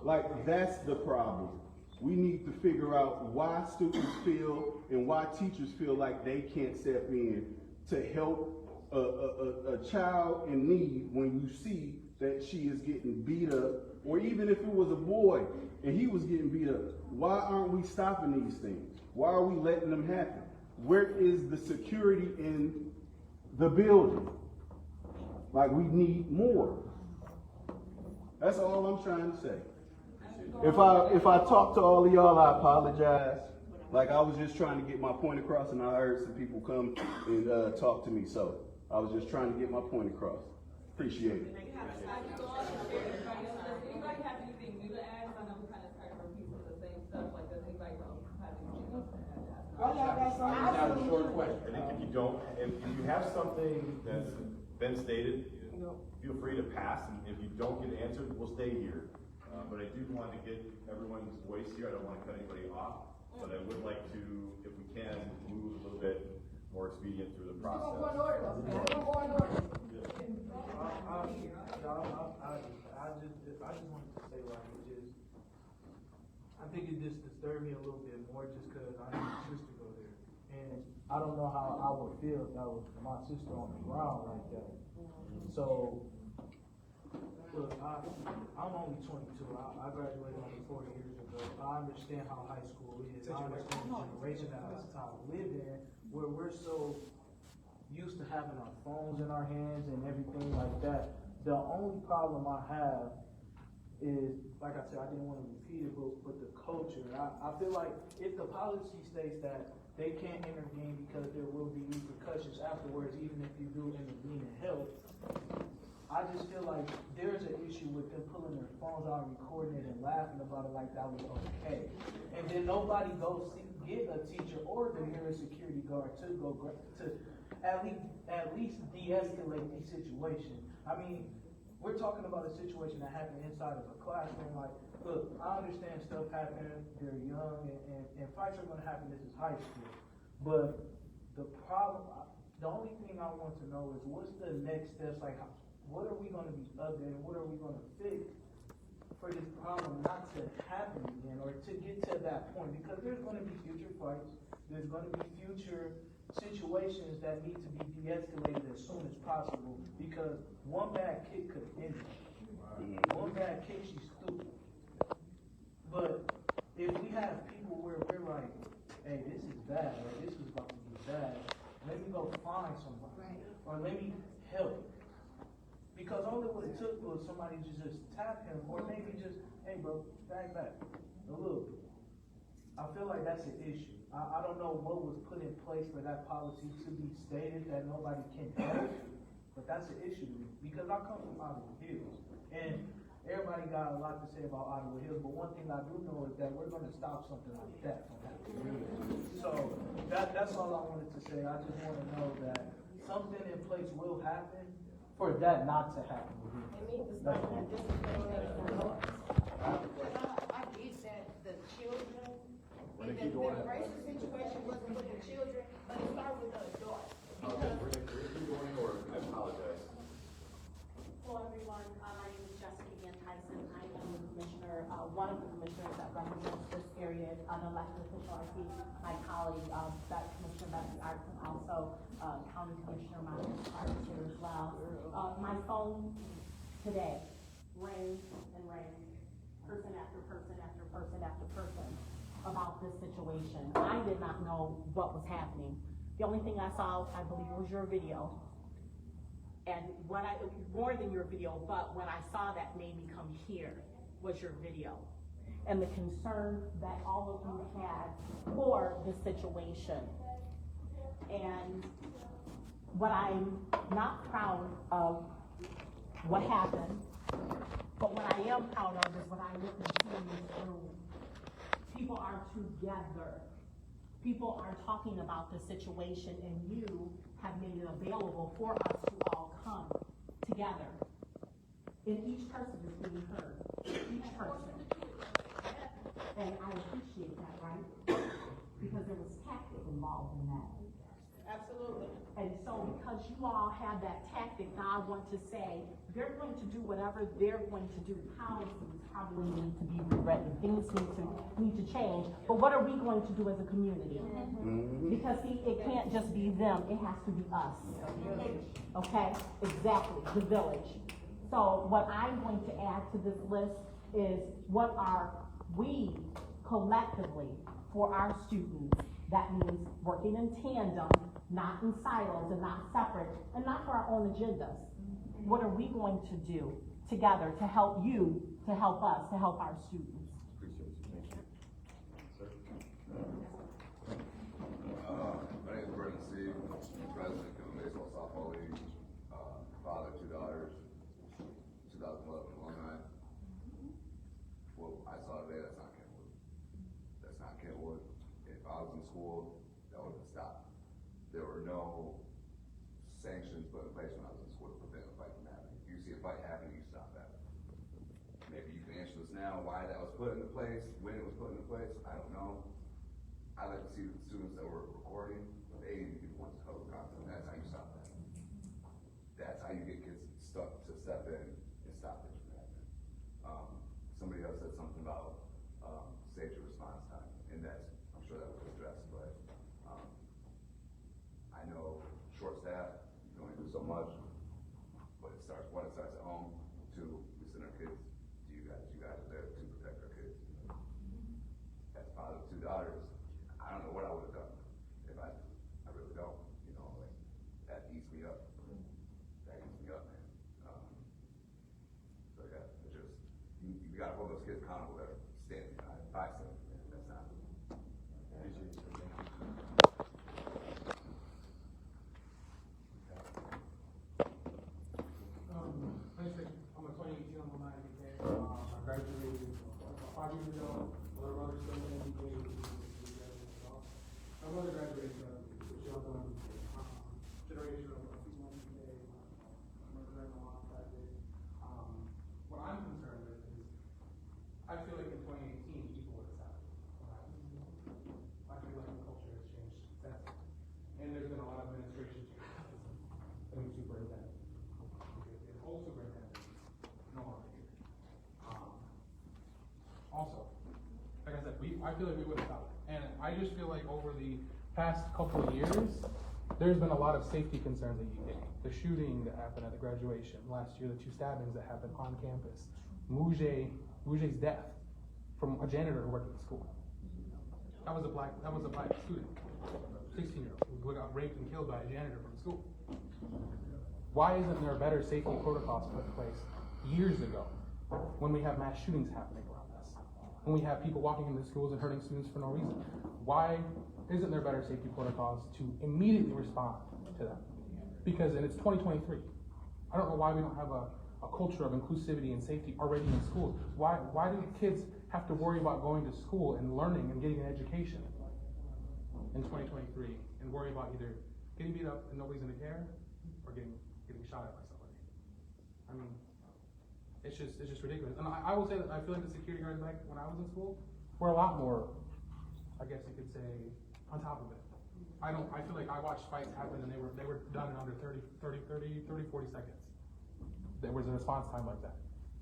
[SPEAKER 13] Like, that's the problem. We need to figure out why students feel and why teachers feel like they can't step in to help a child in need when you see that she is getting beat up, or even if it was a boy and he was getting beat up. Why aren't we stopping these things? Why are we letting them happen? Where is the security in the building? Like, we need more. That's all I'm trying to say. If I talk to all of y'all, I apologize. Like, I was just trying to get my point across, and I heard some people come and talk to me, so I was just trying to get my point across. Appreciate it.
[SPEAKER 1] I think if you don't, if you have something that's been stated, feel free to pass, and if you don't get answered, we'll stay here. But I do want to get everyone's voice here. I don't want to cut anybody off, but I would like to, if we can, move a little bit more expedient through the process.
[SPEAKER 12] I just wanted to say, like, I think it just disturbed me a little bit more just because I need my sister to go there. And I don't know how I would feel if that was my sister on the ground like that. So,
[SPEAKER 14] Look, I'm only 22. I graduated only 4 years ago. I understand how high school is. I understand the generation that I live in, where we're so used to having our phones in our hands and everything like that. The only problem I have is, like I said, I didn't want to repeat it, but the culture. I feel like if the policy states that they can't intervene because there will be repercussions afterwards, even if you do intervene and help, I just feel like there's an issue with them pulling their phones out and recording it and laughing about it like that was okay. And then nobody goes get a teacher or the nearest security guard to go to at least de-escalate the situation. I mean, we're talking about a situation that happened inside of a classroom. Like, look, I understand stuff happening, they're young, and fights are gonna happen, this is high school. But the problem, the only thing I want to know is what's the next steps, like, what are we gonna be updating, what are we gonna fix for this problem not to happen again, or to get to that point? Because there's gonna be future fights, there's gonna be future situations that need to be de-escalated as soon as possible, because one bad kick could end it. One bad kick, she's stupid. But if we have people where we're like, hey, this is bad, or this is about to be bad, let me go find somebody, or let me help. Because all it would have took was somebody to just tap him, or maybe just, hey bro, back a little bit. I feel like that's an issue. I don't know what was put in place for that policy to be stated that nobody can help, but that's an issue to me, because I come from Ottawa Hills, and everybody got a lot to say about Ottawa Hills, but one thing I do know is that we're going to stop something like that from happening. So that's all I wanted to say. I just want to know that something in place will happen for that not to happen again.
[SPEAKER 7] It needs to start with discipline and laws. I get that the children, the racial situation wasn't with the children, but it started with the adults.
[SPEAKER 1] I apologize.
[SPEAKER 15] Hello, everyone. My name is Jessica Ann Tyson. I am the commissioner, one of the commissioners that represents this area, an elected official. I see my colleague, that Commissioner Becky Arts, and also County Commissioner Monica Arts here as well. My phone today rang and rang, person after person after person after person, about this situation. I did not know what was happening. The only thing I saw, I believe, was your video. And more than your video, but what I saw that made me come here was your video. And the concern that all of you had for the situation. And what I'm not proud of what happened, but what I am proud of is what I look and see in this room. People are together. People are talking about the situation, and you have made it available for us to all come together. And each person is being heard. Each person. And I appreciate that, right? Because there was tactic involved in that.
[SPEAKER 7] Absolutely.
[SPEAKER 15] And so because you all have that tactic, now I want to say, they're going to do whatever they're going to do. Policies probably need to be rewritten. Things need to change. But what are we going to do as a community? Because see, it can't just be them, it has to be us. Okay? Exactly, the village. So what I'm going to add to this list is what are we collectively for our students. That means working in tandem, not in silos and not separate, and not for our own agendas. What are we going to do together to help you, to help us, to help our students?
[SPEAKER 1] Appreciate you. Thank you. Sir?
[SPEAKER 16] My name is Brendan Steve, president of the Baseball Softball League, father of 2 daughters, 2011 alumni. What I saw today, that's not Kentwood. That's not Kentwood. If I was in school, that would have been stopped. There were no sanctions put in place when I was in school to prevent a fight from happening. If you see a fight happening, you stop that. Maybe you can answer this now, why that was put into place, when it was put into place, I don't know. I'd like to see the students that were recording, they need to be the ones to cover content. That's how you stop that. That's how you get kids stuck to step in and stop things from happening. Somebody else said something about safety response time, and that's, I'm sure that was addressed, but I know short staff, you can only do so much, but it starts at home. 2, we gotta hold those kids accountable that are standing by stuff. That's not.
[SPEAKER 17] I'm a 2018 alumni of BK. I graduated 5 years ago. My little brother still in BK. My brother graduated with Jones-Williamson. Generation of people in BK. My mom graduated. What I'm concerned with is, I feel like in 2018, people would have happened. I feel like the culture has changed since then. And there's been a lot of administration changes. The new superintendent. The old superintendent, no longer here. Also, like I said, I feel like we would have stopped. And I just feel like over the past couple of years, there's been a lot of safety concerns at UK. The shooting that happened at the graduation last year, the 2 stabbings that happened on campus, Mouget's death from a janitor who worked at the school. That was a black student, 16-year-old, who got raped and killed by a janitor from the school. Why isn't there better safety protocols put in place years ago when we have mass shootings happening around us? When we have people walking into schools and hurting students for no reason? Why isn't there better safety protocols to immediately respond to that? Because, and it's 2023. I don't know why we don't have a culture of inclusivity and safety already in schools. Why do kids have to worry about going to school and learning and getting an education in 2023 and worry about either getting beat up and nobody's gonna care or getting shot at by somebody? I mean, it's just ridiculous. And I will say that I feel like the security guards back when I was in school were a lot more, I guess you could say, on top of it. I feel like I watched fights happen and they were done in under 40 seconds. There was a response time like that.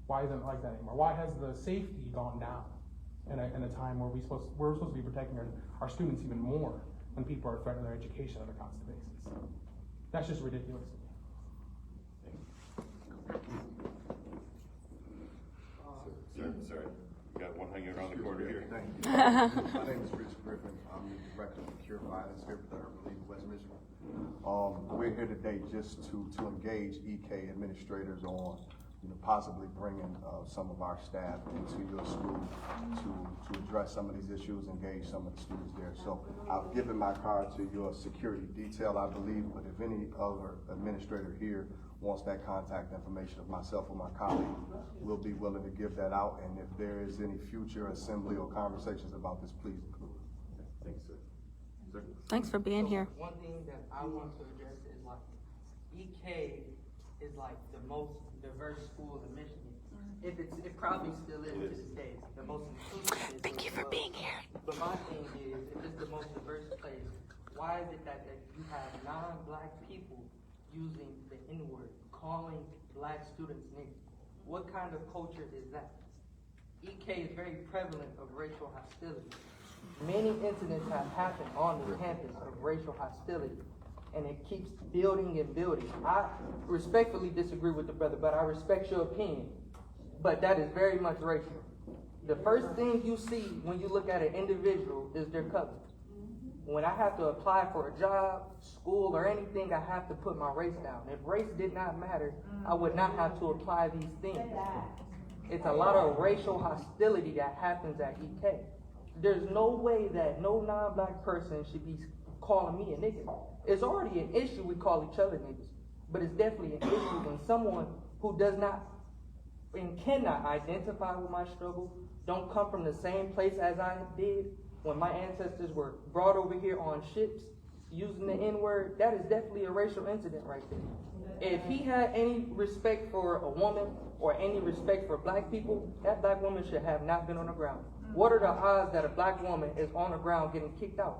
[SPEAKER 17] Why isn't it like that anymore? Why has the safety gone down in a time where we're supposed to be protecting our students even more when people are threatening their education on a constant basis? That's just ridiculous.
[SPEAKER 11] Sir, you got one hanging around the corner here.
[SPEAKER 18] Thank you. My name is Rich Griffin. I'm the Director of Secure Violence here for the Urban League of West Michigan. We're here today just to engage EK administrators on possibly bringing some of our staff into your school to address some of these issues, engage some of the students there. So I've given my card to your security detail, I believe, but if any other administrator here wants that contact information of myself or my colleague, we'll be willing to give that out. And if there is any future assembly or conversations about this, please include it.
[SPEAKER 11] Thanks, sir. Sir?
[SPEAKER 2] Thanks for being here.
[SPEAKER 19] One thing that I want to address is like EK is like the most diverse school in Michigan. It probably still is to this day. The most inclusive.
[SPEAKER 2] Thank you for being here.
[SPEAKER 19] But my thing is, if it's the most diverse place, why is it that you have non-black people using the N-word, calling black students niggas? What kind of culture is that? EK is very prevalent of racial hostility. Many incidents have happened on the campus of racial hostility, and it keeps building and building. I respectfully disagree with the brother, but I respect your opinion. But that is very much racial. The first thing you see when you look at an individual is their color. When I have to apply for a job, school, or anything, I have to put my race down. If race did not matter, I would not have to apply these things. It's a lot of racial hostility that happens at EK. There's no way that no non-black person should be calling me a nigga. It's already an issue we call each other niggas, but it's definitely an issue when someone who does not and cannot identify with my struggle, don't come from the same place as I did, when my ancestors were brought over here on ships using the N-word, that is definitely a racial incident right there. If he had any respect for a woman or any respect for black people, that black woman should have not been on the ground. What are the odds that a black woman is on the ground getting kicked out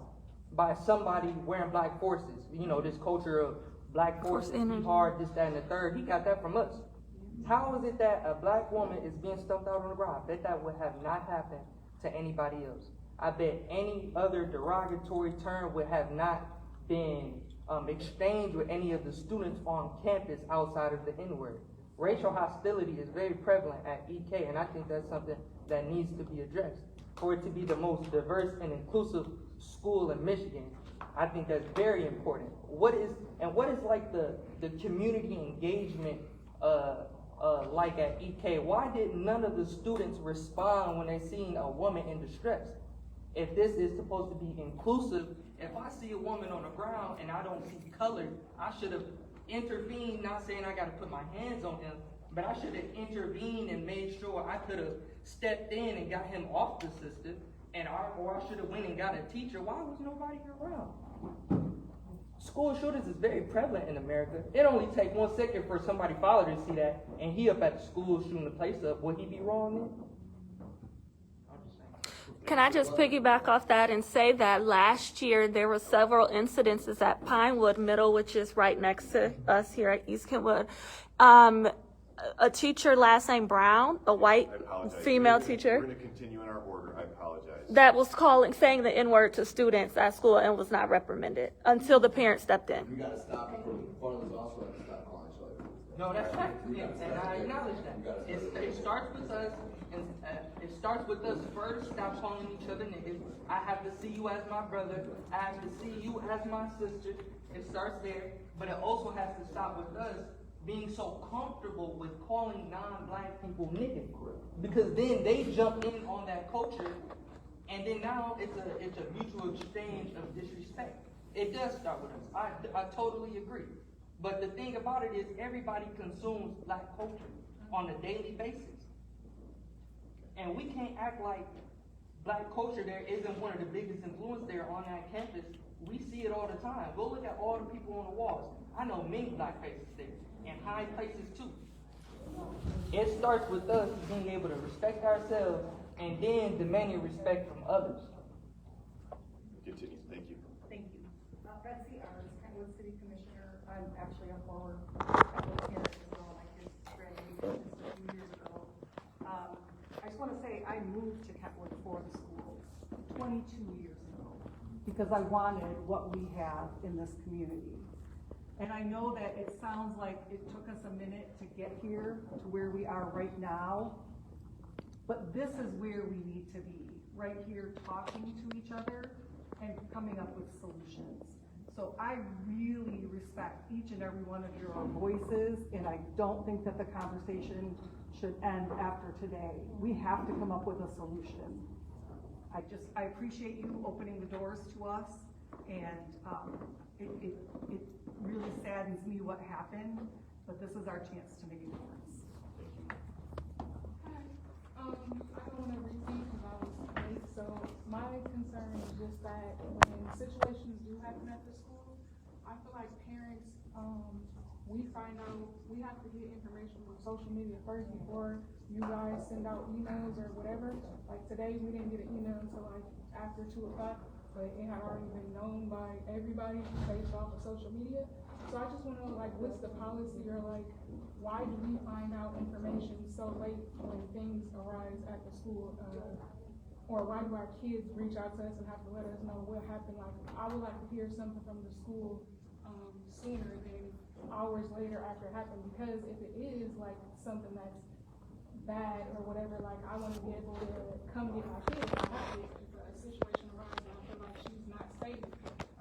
[SPEAKER 19] by somebody wearing black forces? You know, this culture of black forces, be hard, this, that, and the third. He got that from us. How is it that a black woman is being stumped out on the ground? I bet that would have not happened to anybody else. I bet any other derogatory term would have not been exchanged with any of the students on campus outside of the N-word. Racial hostility is very prevalent at EK, and I think that's something that needs to be addressed. For it to be the most diverse and inclusive school in Michigan, I think that's very important. What is like the community engagement like at EK, why did none of the students respond when they seen a woman in distress? If this is supposed to be inclusive, if I see a woman on the ground and I don't see color, I should have intervened, not saying I gotta put my hands on him, but I should have intervened and made sure I could have stepped in and got him off the system, or I should have went and got a teacher. Why was nobody around? School shootings is very prevalent in America. It only takes 1 second for somebody's father to see that, and he up at the school shooting the place up. Would he be wrong then?
[SPEAKER 2] Can I just piggyback off that and say that last year there were several incidences at Pinewood Middle, which is right next to us here at East Kentwood. A teacher, last name Brown, a white female teacher.
[SPEAKER 11] We're going to continue in our order. I apologize.
[SPEAKER 2] That was saying the N-word to students at school and was not reprimanded until the parent stepped in.
[SPEAKER 20] You gotta stop it. Fathers also have to stop calling each other.
[SPEAKER 19] No, that's right, and I acknowledge that. It starts with us, and it starts with us first. Stop calling each other niggas. I have to see you as my brother. I have to see you as my sister. It starts there, but it also has to stop with us being so comfortable with calling non-black people niggas, because then they jump in on that culture, and then now it's a mutual exchange of disrespect. It does start with us. I totally agree. But the thing about it is everybody consumes black culture on a daily basis. And we can't act like black culture there isn't one of the biggest influence there on that campus. We see it all the time. Go look at all the people on the walls. I know many black faces there, and high places too. It starts with us being able to respect ourselves and then demanding respect from others.
[SPEAKER 11] Continue. Thank you.
[SPEAKER 9] Thank you. Betsy Arts, Kentwood City Commissioner. I'm actually a former Kentwood parent as well. My kids graduated just a few years ago. I just want to say I moved to Kentwood for the schools 22 years ago because I wanted what we have in this community. And I know that it sounds like it took us a minute to get here to where we are right now, but this is where we need to be, right here talking to each other and coming up with solutions. So I really respect each and every one of your voices, and I don't think that the conversation should end after today. We have to come up with a solution. I appreciate you opening the doors to us, and it really saddens me what happened, but this is our chance to make a difference.
[SPEAKER 10] Hi. I don't want to repeat because I was late, so my concern is just that when situations do happen at the school, I feel like parents, we find out, we have to get information from social media first before you guys send out emails or whatever. Like today, we didn't get an email until like after 2 o'clock, but it had already been known by everybody based off of social media. So I just want to know, like, what's the policy, or like, why do we find out information so late when things arise at the school? Or why do our kids reach out to us and have to let us know what happened? Like, I would like to hear something from the school sooner than hours later after it happened, because if it is like something that's bad or whatever, like, I want to be able to come get my kids. I have to, if a situation arises and I feel like she's not safe,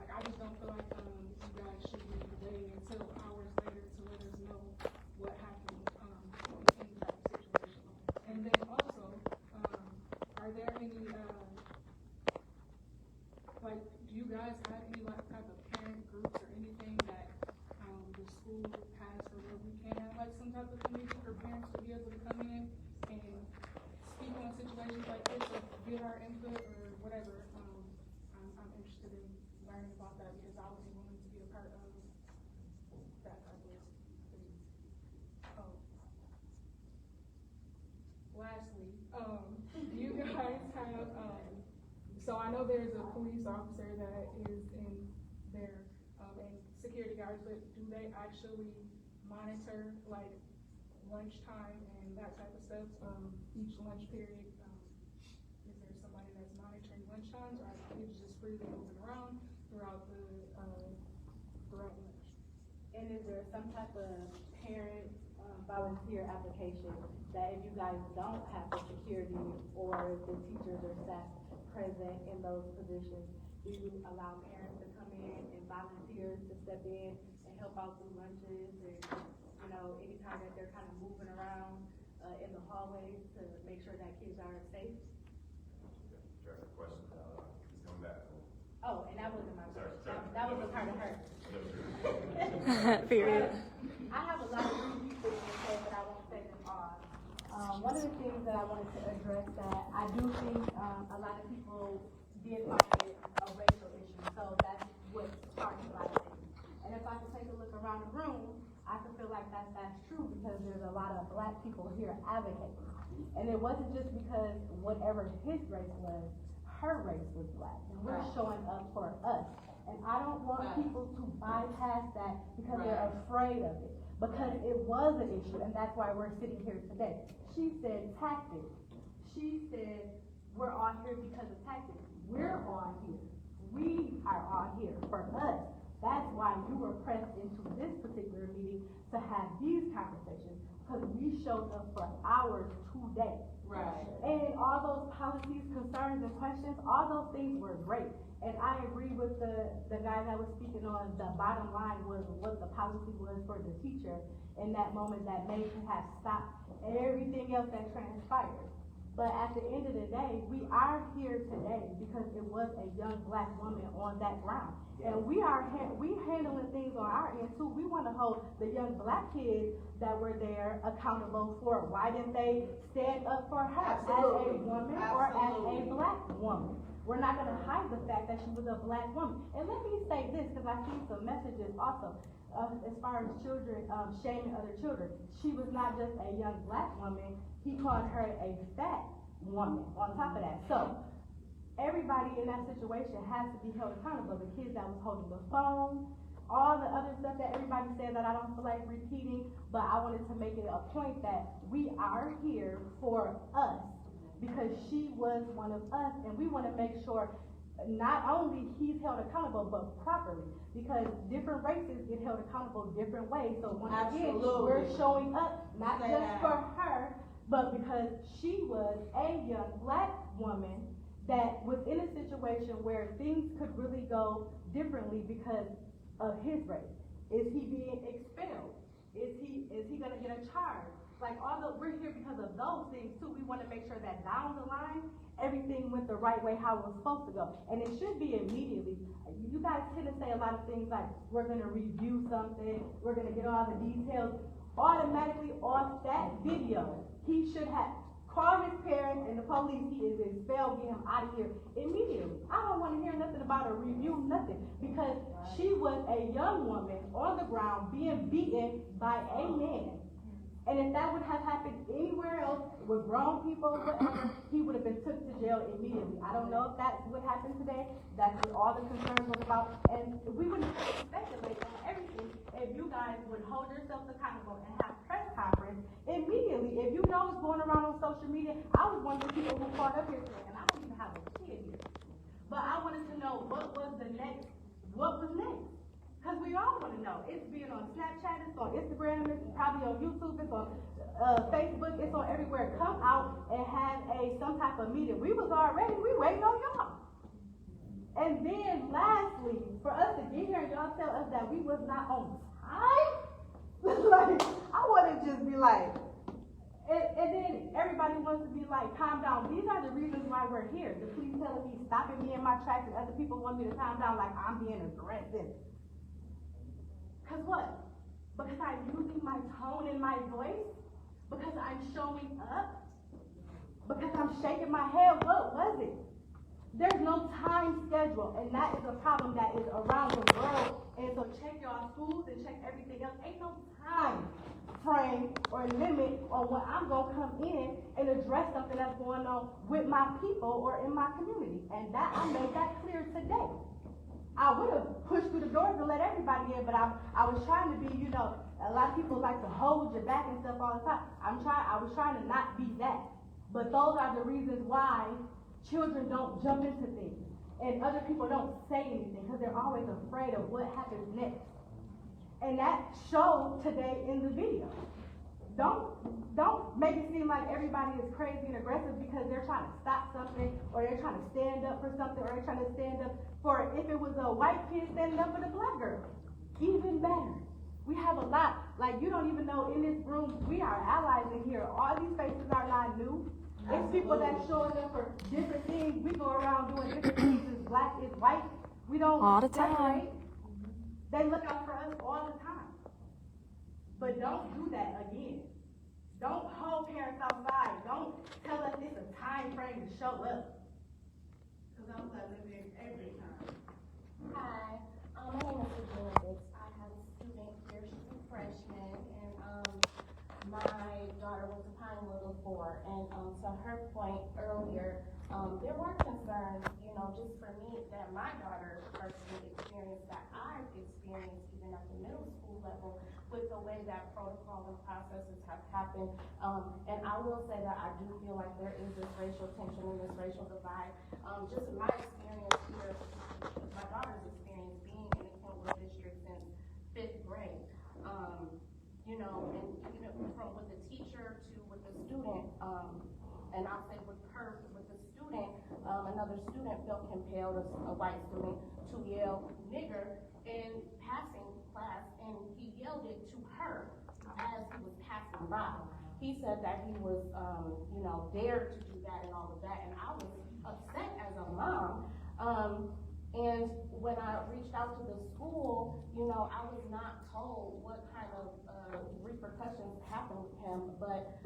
[SPEAKER 10] like, I just don't feel like you guys should be waiting until hours later to let us know what happened in any type of situation. And then also, are there any like, do you guys have any like type of parent groups or anything that the school has, or where we can have like some type of committee for parents to be able to come in and speak on situations like this, or give our input or whatever? I'm interested in learning about that because I was willing to be a part of that type of thing. Lastly, do you guys have, so I know there's a police officer that is in there, and security guards, but do they actually monitor like lunchtime and that type of stuff, each lunch period? Is there somebody that's monitoring lunch times, or are kids just freely moving around throughout lunch?
[SPEAKER 15] And is there some type of parent volunteer application that if you guys don't have the security or the teachers or staff present in those positions, do you allow parents to come in and volunteer to step in and help out through lunches and
[SPEAKER 4] anytime that they're kind of moving around, in the hallways to make sure that kids are safe.
[SPEAKER 11] Sure, question, he's coming back.
[SPEAKER 4] Oh, and that wasn't my
[SPEAKER 11] Sorry,
[SPEAKER 4] question.
[SPEAKER 11] sorry.
[SPEAKER 4] That was a part of her.
[SPEAKER 2] Period.
[SPEAKER 4] I have a lot of really things to say, but I won't say them all. One of the things that I wanted to address that I do think a lot of people did find it a racial issue, so that's what sparked a lot of things. And if I could take a look around the room, I could feel like that's true because there's a lot of black people here advocating. And it wasn't just because whatever his race was, her race was black. And we're showing up for us. And I don't want people to bypass that because they're afraid of it. Because it was an issue, and that's why we're sitting here today. She said tactics. She said we're all here because of tactics. We're all here. We are all here for us. That's why you were pressed into this particular meeting to have these conversations, because we showed up for hours today.
[SPEAKER 19] Right.
[SPEAKER 4] And all those policies, concerns, and questions, all those things were great. And I agree with the guy that was speaking on the bottom line was what the policy was for the teacher in that moment that may have stopped everything else that transpired. But at the end of the day, we are here today because it was a young black woman on that ground. And we handling things on our end too. We want to hold the young black kids that were there accountable for why didn't they stand up for her as a woman or as a black woman. We're not going to hide the fact that she was a black woman. And let me say this, because I see some messages also as far as children shaming other children. She was not just a young black woman. He called her a fat woman on top of that. So everybody in that situation has to be held accountable. The kids that was holding the phone, all the other stuff that everybody said that I don't feel like repeating, but I wanted to make it a point that we are here for us because she was one of us, and we want to make sure not only he's held accountable, but properly, because different races get held accountable different ways. So once again, we're showing up not just for her, but because she was a young black woman that was in a situation where things could really go differently because of his race. Is he being expelled? Is he gonna get a charge? Like we're here because of those things too. We want to make sure that down the line, everything went the right way, how it was supposed to go. And it should be immediately. You guys tend to say a lot of things like, we're gonna review something, we're gonna get all the details. Automatically off that video, he should have called his parents and the police. He is expelled, get him out of here immediately. I don't want to hear nothing about a review, nothing, because she was a young woman on the ground being beaten by a man. And if that would have happened anywhere else with grown people, whatever, he would have been took to jail immediately. I don't know if that's what happened today. That's what all the concerns was about. And we wouldn't speculate on everything if you guys would hold yourselves accountable and have press conference immediately. If you know what's going around on social media, I was one of the people who called up here today, and I don't even have a kid here. But I wanted to know what was next. Because we all want to know. It's being on Snapchat, it's on Instagram, it's probably on YouTube, it's on Facebook, it's on everywhere. Come out and have some type of meeting. We waiting on y'all. And then lastly, for us to get here and y'all tell us that we was not on time, like, I want to just be like, and then everybody wants to be like, calm down. These are the reasons why we're here. The police telling me, stopping me in my tracks, and other people want me to calm down like I'm being aggressive. Because what? Because I'm using my tone and my voice? Because I'm showing up? Because I'm shaking my head? What was it? There's no time schedule, and that is a problem that is around the world. And so check y'all schools and check everything else. Ain't no time frame or limit on when I'm going to come in and address something that's going on with my people or in my community. And that I made that clear today. I would have pushed through the doors and let everybody in, but I was trying to be, a lot of people like to hold your back and stuff all the time. I was trying to not be that. But those are the reasons why children don't jump into things and other people don't say anything because they're always afraid of what happens next. And that showed today in the video. Don't make it seem like everybody is crazy and aggressive because they're trying to stop something or they're trying to stand up for something or they're trying to stand up for, if it was a white kid standing up for the black girl, even better.
[SPEAKER 21] We have a lot, like, you don't even know in this room, we are allies in here. All these faces are not new. It's people that showing up for different things. We go around doing different things. It's black, it's white. We don't
[SPEAKER 2] All the time.
[SPEAKER 21] separate. They look out for us all the time. But don't do that again. Don't hold parents outside. Don't tell us it's a time frame to show up. Cause I'm living it every time.
[SPEAKER 22] Hi, my name is Regina Dix. I have a student here, she's a freshman, and my daughter went to Pinewood before, and to her point earlier, there were concerns, you know, just for me, that my daughter personally experienced, that I've experienced even at the middle school level, with the way that protocol and processes have happened. And I will say that I do feel like there is this racial tension and this racial divide. Just my experience here, my daughter's experience being in the Kentwood district since 5th grade. You know, and even from with the teacher to with the student, and I'll say with the student, another student felt compelled, a white student, to yell nigger in passing class, and he yelled it to her as he was passing by. He said that he was, you know, dared to do that and all of that, and I was upset as a mom. And when I reached out to the school, you know, I was not told what kind of repercussions happened with him, but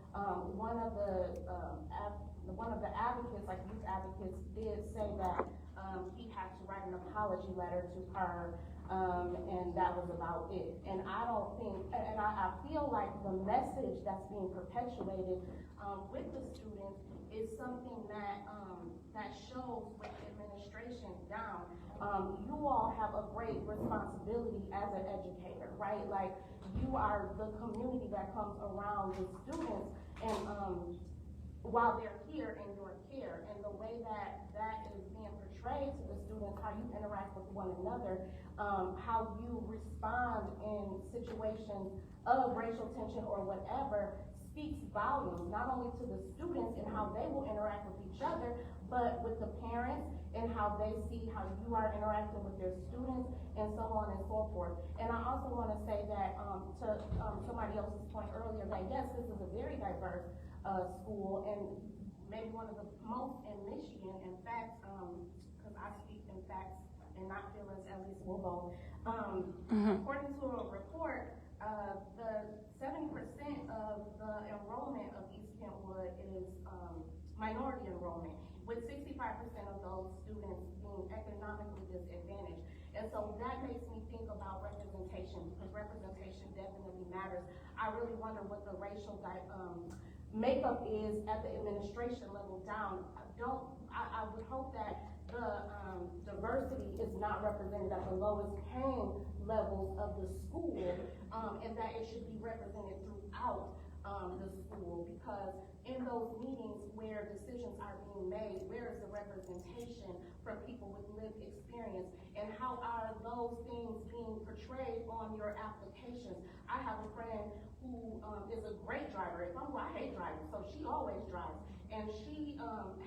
[SPEAKER 22] one of the advocates, like youth advocates, did say that he had to write an apology letter to her, and that was about it. And I don't think, and I feel like the message that's being perpetuated with the students is something that that shows with the administration down. You all have a great responsibility as an educator, right? Like, you are the community that comes around the students, and while they're here in your care, and the way that that is being portrayed to the students, how you interact with one another, how you respond in situations of racial tension or whatever, speaks volumes, not only to the students and how they will interact with each other, but with the parents and how they see how you are interacting with their students, and so on and so forth. And I also want to say that to somebody else's point earlier, that yes, this is a very diverse school, and maybe one of the most in Michigan. In fact, because I speak in facts and not feelings, at least we'll go. According to a report, the 70% of the enrollment of East Kentwood is minority enrollment, with 65% of those students being economically disadvantaged. And so that makes me think about representation, because representation definitely matters. I really wonder what the racial makeup is at the administration level down. I would hope that the diversity is not represented at the lowest paying levels of the school, and that it should be represented throughout the school, because in those meetings where decisions are being made, where is the representation from people with lived experience, and how are those things being portrayed on your applications? I have a friend who is a great driver. I hate driving, so she always drives, and she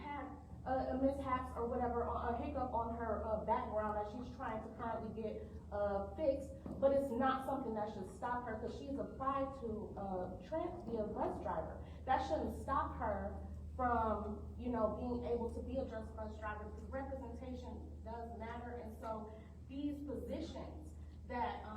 [SPEAKER 22] had a mishaps or whatever, a hiccup on her background that she's trying to currently get fixed, but it's not something that should stop her, because she's applied to be a bus driver. That shouldn't stop her from, you know, being able to be a just bus driver, because representation does matter. And so these positions that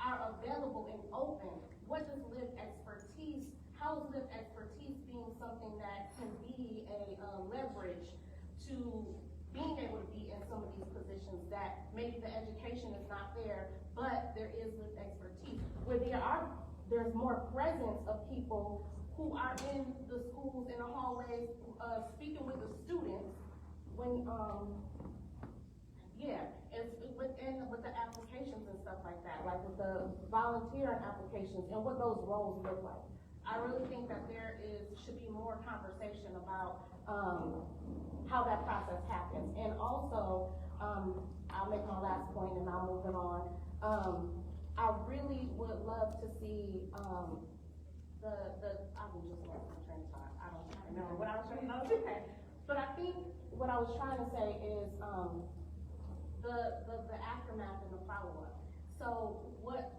[SPEAKER 22] are available and open, what does lived expertise, how is lived expertise being something that can be a leverage to being able to be in some of these positions that maybe the education is not there, but there is lived expertise, where there's more presence of people who are in the schools, in the hallways, speaking with the students, when, with the applications and stuff like that, like with the volunteer applications and what those roles look like. I really think that should be more conversation about how that process happens. And also, I'll make my last point and I'll move it on. I really would love to see I will just lost my train of thought. I don't remember what I was trying to say. But I think what I was trying to say is the aftermath and the follow-up. So what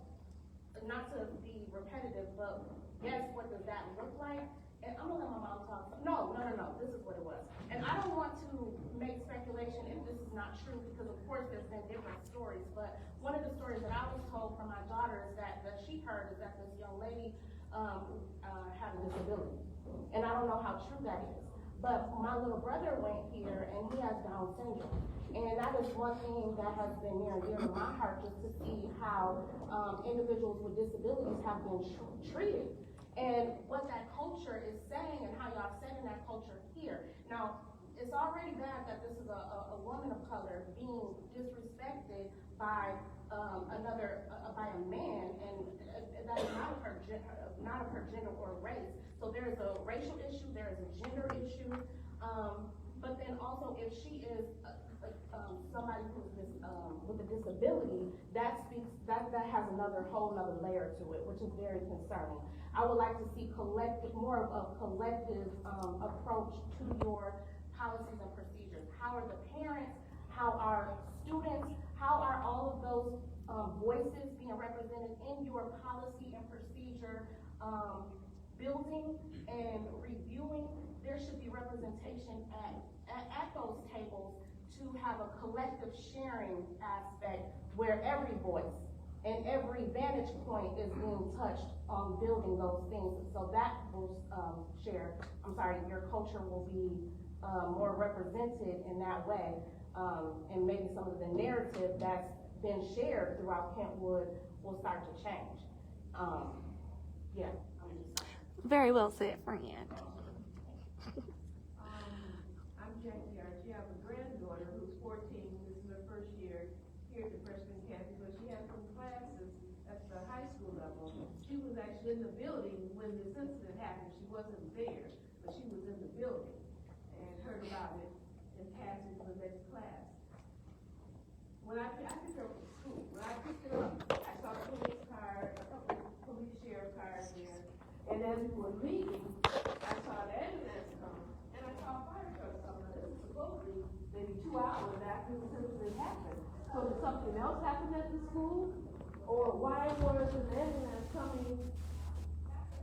[SPEAKER 7] not to be repetitive, but yes, what does that look like? And I'm gonna let my mom talk. No, this is what it was. And I don't want to make speculation if this is not true, because of course there's been different stories, but one of the stories that I was told from my daughter is that she heard is that this young lady had a disability. And I don't know how true that is. But my little brother went here and he has Down syndrome. And that is one thing that has been near and dear to my heart, just to see how individuals with disabilities have been treated. And what that culture is saying and how y'all setting that culture here. Now, it's already bad that this is a woman of color being disrespected by by a man, and that is not of her gender or race. So there is a racial issue, there is a gender issue, but then also if she is somebody who's with a disability, that has whole another layer to it, which is very concerning. I would like to see more of a collective approach to your policies and procedures. How are the parents? How are students? How are all of those voices being represented in your policy and procedure building and reviewing? There should be representation at those tables to have a collective sharing aspect where every voice and every vantage point is being touched on building those things. So that will your culture will be more represented in that way. And maybe some of the narrative that's been shared throughout Kentwood will start to change.
[SPEAKER 2] Very well said, friend.
[SPEAKER 3] I'm Jackie Archie. I have a granddaughter who's 14. This is her first year here at the freshman campus, but she had some classes at the high school level. She was actually in the building when this incident happened. She wasn't there, but she was in the building and heard about it and passed it to the next class. When I picked her up from school, when I picked her up, I saw a police car, a couple of police sheriff cars there, and as we were leaving, I saw the ambulance come, and I saw a fire truck coming. This was supposedly maybe 2 hours after the incident happened. So did something else happen at the school? Or why was an ambulance coming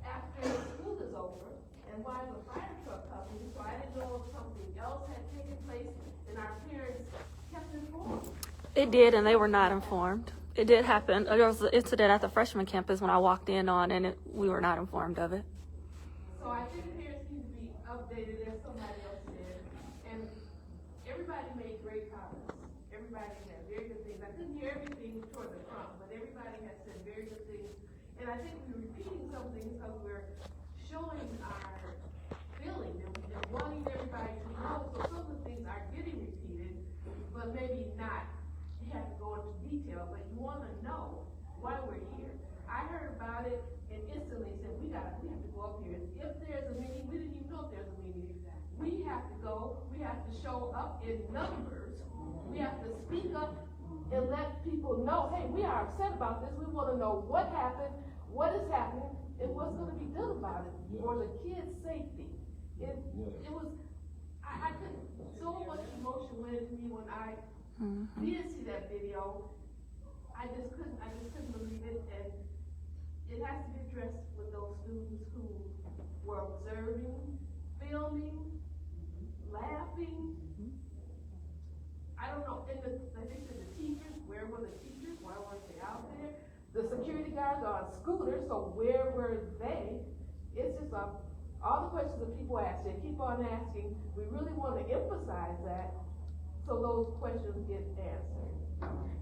[SPEAKER 3] after school is over? And why is a fire truck coming? So I didn't know if something else had taken place, and our parents kept informed.
[SPEAKER 2] It did, and they were not informed. It did happen. There was an incident at the freshman campus when I walked in on, and we were not informed of it.
[SPEAKER 3] So I think parents need to be updated, as somebody else said. And everybody made great comments. Everybody had very good things. I couldn't hear everything toward the front, but everybody had said very good things. And I think we're repeating some things because we're showing our feeling and wanting everybody to know. So some of the things are getting repeated, but maybe not. You have to go into detail, but you want to know why we're here. I heard about it and instantly said, we have to go up here. If there's a meeting, we didn't even know if there's a meeting. We have to go, we have to show up in numbers. We have to speak up and let people know, hey, we are upset about this. We want to know what happened, what is happening, and what's going to be done about it for the kids' safety. It was, I couldn't, so much emotion went into me when I did see that video. I just couldn't believe it, and it has to be addressed with those students who were observing, filming, laughing. I don't know, and like they said, the teachers, where were the teachers? Why weren't they out there? The security guards are on scooters, so where were they? It's just all the questions that people ask, they keep on asking. We really want to emphasize that so those questions get answered.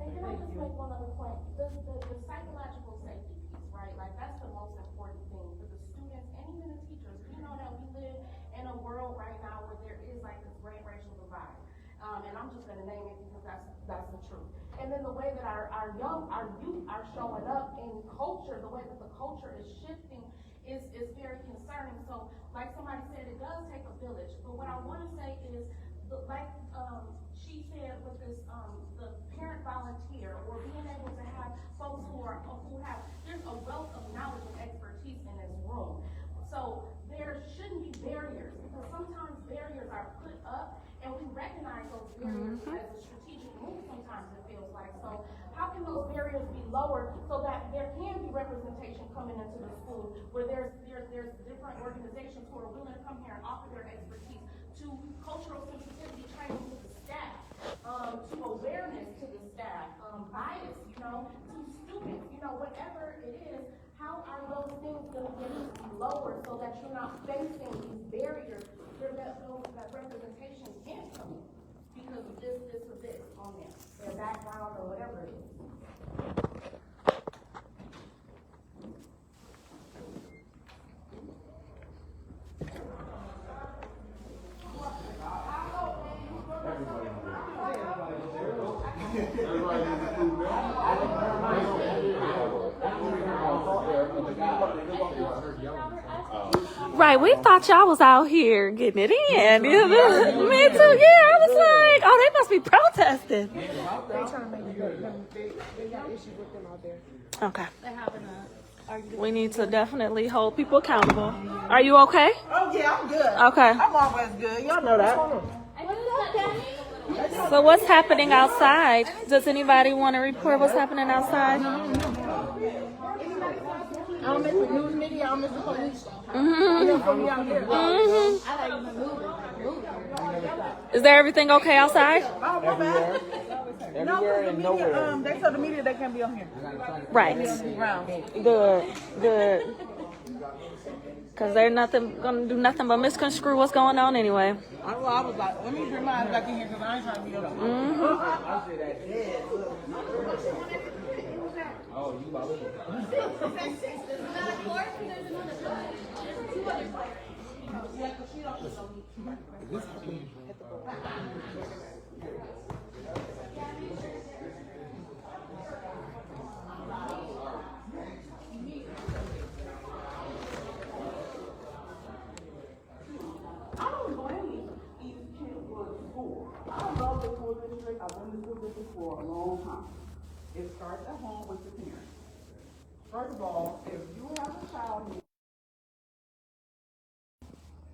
[SPEAKER 15] And can I just make one other point? The psychological safety piece, right? Like, that's the most important thing for the students and even the teachers. We know that we live in a world right now where there is like this great racial divide. And I'm just gonna name it because that's the truth. And then the way that our youth are showing up in culture, the way that the culture is shifting is very concerning. So like somebody said, it does take a village. But what I wanna say is, she said with this, the parent volunteer, or being able to have folks there's a wealth of knowledge and expertise in this room. So there shouldn't be barriers, because sometimes barriers are put up
[SPEAKER 4] And we recognize those barriers as a strategic move sometimes it feels like. So how can those barriers be lowered so that there can be representation coming into the school where there's different organizations who are willing to come here and offer their expertise to cultural sensitivity training to the staff, to awareness to the staff, bias, to students, whatever it is, how are those things going to get lower so that you're not facing these barriers where that representation can't come in because of this or this on their background or whatever it is.
[SPEAKER 2] Right, we thought y'all was out here getting it in. Me too, yeah. I was like, oh, they must be protesting.
[SPEAKER 21] They trying to make they got issues with them out there.
[SPEAKER 2] Okay.
[SPEAKER 21] They're having a argument.
[SPEAKER 2] We need to definitely hold people accountable. Are you okay?
[SPEAKER 5] Oh yeah, I'm good.
[SPEAKER 2] Okay.
[SPEAKER 5] I'm always good. Y'all know that.
[SPEAKER 2] So what's happening outside? Does anybody want to report what's happening outside?
[SPEAKER 5] I don't miss the news media. I don't miss the police.
[SPEAKER 2] Is there everything okay outside?
[SPEAKER 5] Everywhere and nowhere. They told the media they can't be on here.
[SPEAKER 2] Right. Good. Because they're gonna do nothing but misconstrue what's going on anyway.
[SPEAKER 5] I was like, let me bring mine back in here because I ain't trying to be on
[SPEAKER 17] Oh, you love it.
[SPEAKER 6] I don't blame East Kentwood School. I love the school district. I've been in the school district for a long time. It starts at home with the parents. First of all, if you have a child here,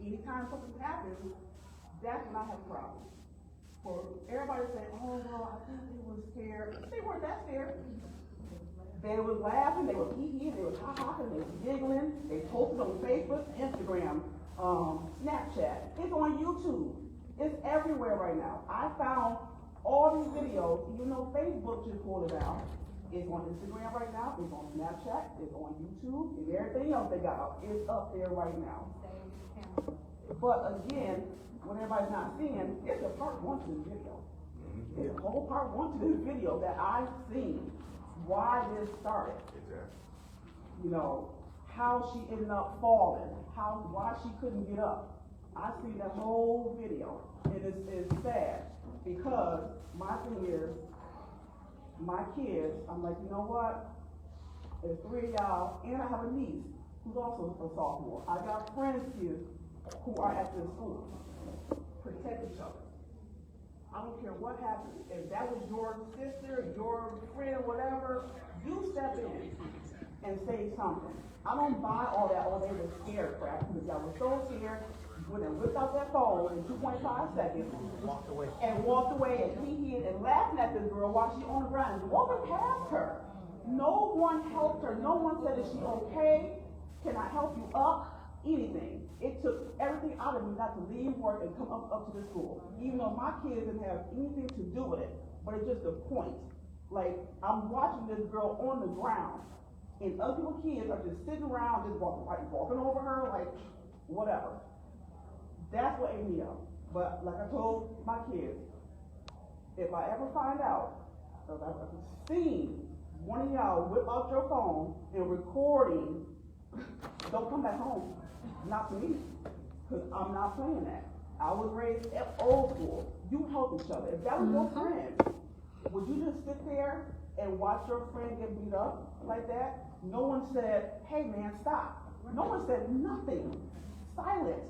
[SPEAKER 6] anytime something happens, that's when I have a problem. For everybody to say, oh, well, I think they were scared. They weren't that scared. They were laughing, they were hee-hee, they were ha-ha-ing, they were giggling. They posted on Facebook, Instagram, Snapchat. It's on YouTube. It's everywhere right now. I found all these videos, even though Facebook just pulled it out. It's on Instagram right now, it's on Snapchat, it's on YouTube, and everything else they got up. It's up there right now. But again, what everybody's not seeing, it's a part one to this video. It's a whole part one to this video that I've seen why this started. How she ended up falling, why she couldn't get up. I see the whole video. It is sad because my thing is, my kids, I'm like, you know what? There's 3 of y'all, and I have a niece who's also a sophomore. I got friends here who are at this school. Protect each other. I don't care what happens. If that was your sister, your friend, whatever, you step in and say something. I don't buy all that, they were scared crap, because y'all were so scared, when they whipped out that phone in 2.5 seconds, walked away and hee-heeing and laughing at this girl while she on the ground and walking past her. No one helped her. No one said, is she okay? Can I help you up? Anything. It took everything out of me not to leave work and come up to the school. Even though my kids didn't have anything to do with it, but it's just a point. Like, I'm watching this girl on the ground, and other people's kids are just sitting around, just walking over her, like, whatever. That's what ate me up. But like I told my kids, if I ever find out, if I've ever seen one of y'all whip out your phone and recording, don't come back home. Not to me, because I'm not playing that. I was raised at old school. You help each other. If that was your friend, would you just sit there and watch your friend get beat up like that? No one said, hey man, stop. No one said nothing. Silent.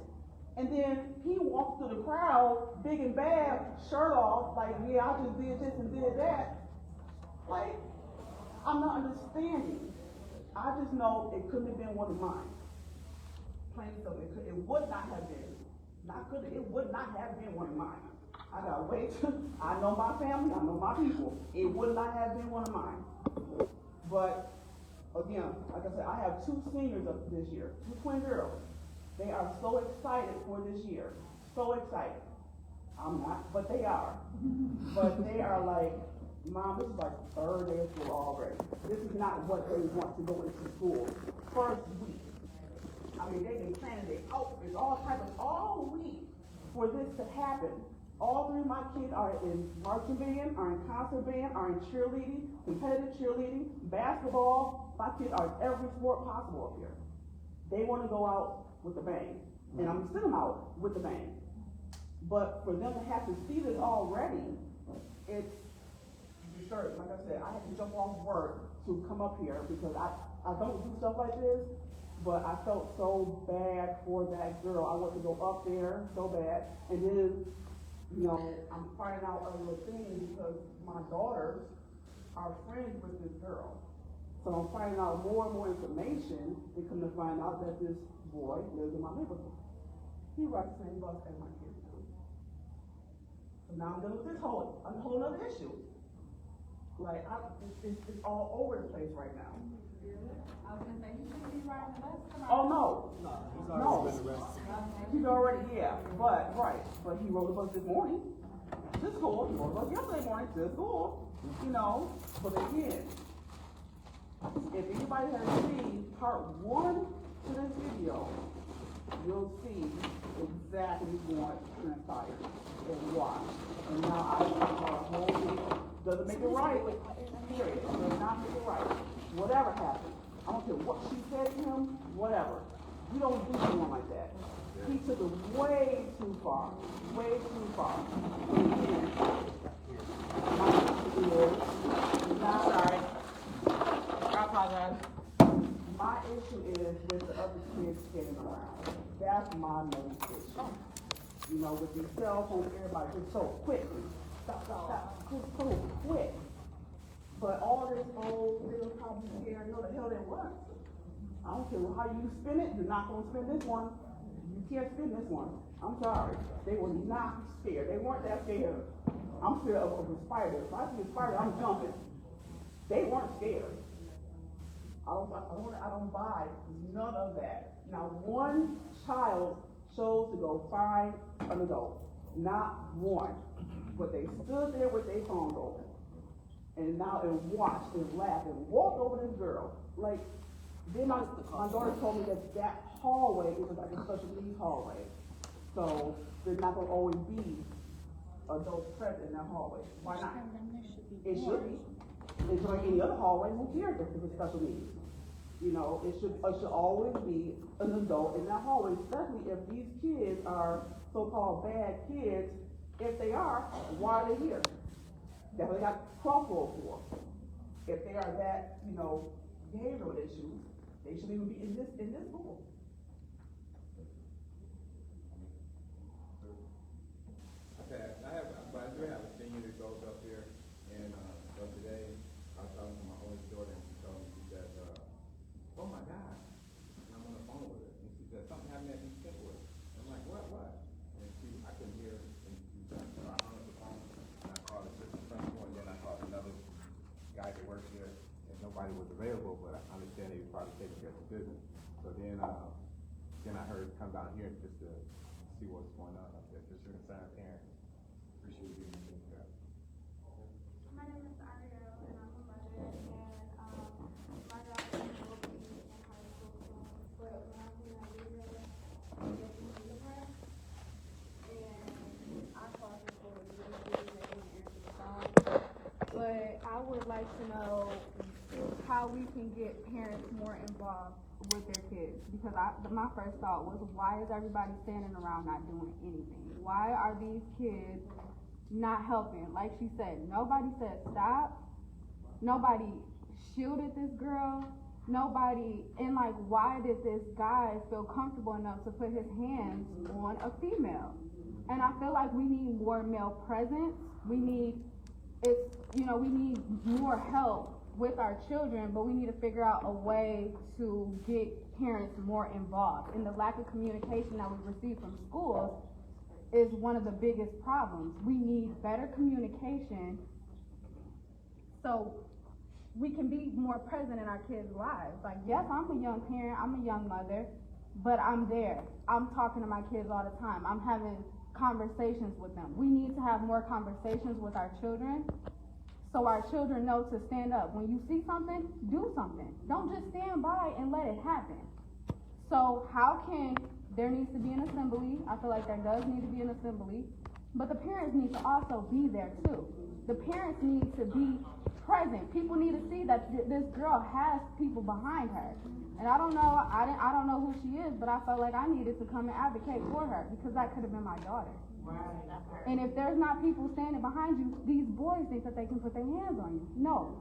[SPEAKER 6] And then he walks through the crowd, big and bad, shirt off, like, yeah, I just did this and did that. Like, I'm not understanding. I just know it couldn't have been one of mine. Plain and simple, it would not have been. Not could it would not have been one of mine. I gotta wait. I know my family, I know my people. It would not have been one of mine. But again, like I said, I have 2 seniors up this year, 2 twin girls. They are so excited for this year, so excited. I'm not, but they are. But they are like, Mom, this is like 3rd day of school already. This is not what they want to go into school. First week. I mean, they've been planning their outfits, all week for this to happen. All 3 of my kids are in marching band, are in concert band, are in cheerleading, competitive cheerleading, basketball. My kids are in every sport possible up here. They want to go out with a bang, and I'm gonna send them out with a bang. But for them to have to see this already, it's disturbing. Like I said, I had to jump off work to come up here because I don't do stuff like this, but I felt so bad for that girl. I want to go up there so bad, and then, you know, I'm finding out other things because my daughters are friends with this girl. So I'm finding out more and more information, and come to find out that this boy lives in my neighborhood. He rides the same bus as my kids do. So now I'm dealing with this whole other issue. Like, it's all over the place right now.
[SPEAKER 21] I was gonna say, you shouldn't be riding the bus.
[SPEAKER 6] Oh, no.
[SPEAKER 12] No, he's already been arrested.
[SPEAKER 6] He's already, yeah, but he rode the bus this morning to school, he rode the bus yesterday morning to school, you know, but again, if anybody has seen part 1 to this video, you'll see exactly what transpired and why. And now I want to whole thing. Doesn't make it right, period. Does not make it right. Whatever happened, I don't care what she said to him, whatever. You don't do someone like that. He took it way too far. Way too far. And again, my issue is, sorry. I apologize. My issue is with the other kids standing around. That's my main issue. You know, with these cell phones, everybody just so quickly. Stop, just so quick. But all this old little probably scared, know the hell they weren't. I don't care how you spin it, you're not gonna spin this one. You can't spin this one. I'm sorry. They were not scared. They weren't that scared. I'm scared of a spider. If I see a spider, I'm jumping. They weren't scared. I don't buy none of that. Now, one child chose to go find an adult. Not one. But they stood there with their phones open. And now and watched and laughed and walked over this girl. Like, then my daughter told me that hallway is like a special needs hallway. So there's not gonna always be adults present in that hallway. Why not? It should be. It's like any other hallway. Who cares if it's special needs? You know, it should always be an adult in that hallway, especially if these kids are so-called bad kids. If they are, why are they here? That's what they got crossroads for. If they are that, you know, behavioral issues, they shouldn't even be in this school.
[SPEAKER 8] Okay, but I do have a senior that goes up here, and so today I was talking to my oldest daughter, and she told me, she said, oh my God, and I'm on the phone with her, and she said, something happened at Kentwood. I'm like, what? And I couldn't hear her, and so I hung up the phone, and I called the assistant principal, and then I called another guy that works here, and nobody was available, but I understand they were probably taking care of the business. So then I heard come down here just to see what's going on up there, just to concern parents. Appreciate you being here.
[SPEAKER 21] My name is Ariel, and I'm a mother, and my daughter will be in high school soon, but when I see that video, I get to meet her, and I called her for a really good reason and answer the phone. But I would like to know how we can get parents more involved with their kids, because my first thought was, why is everybody standing around not doing anything? Why are these kids not helping? Like she said, nobody said stop. Nobody shielded this girl. Nobody, and like, why did this guy feel comfortable enough to put his hands on a female? And I feel like we need more male presence. We need more help with our children, but we need to figure out a way to get parents more involved. And the lack of communication that we receive from schools
[SPEAKER 13] is one of the biggest problems. We need better communication so we can be more present in our kids' lives. Like, yes, I'm a young parent, I'm a young mother, but I'm there. I'm talking to my kids all the time. I'm having conversations with them. We need to have more conversations with our children so our children know to stand up. When you see something, do something. Don't just stand by and let it happen. So there needs to be an assembly. I feel like there does need to be an assembly, but the parents need to also be there too. The parents need to be present. People need to see that this girl has people behind her. And I don't know who she is, but I felt like I needed to come and advocate for her because that could have been my daughter. And if there's not people standing behind you, these boys think that they can put their hands on you. No,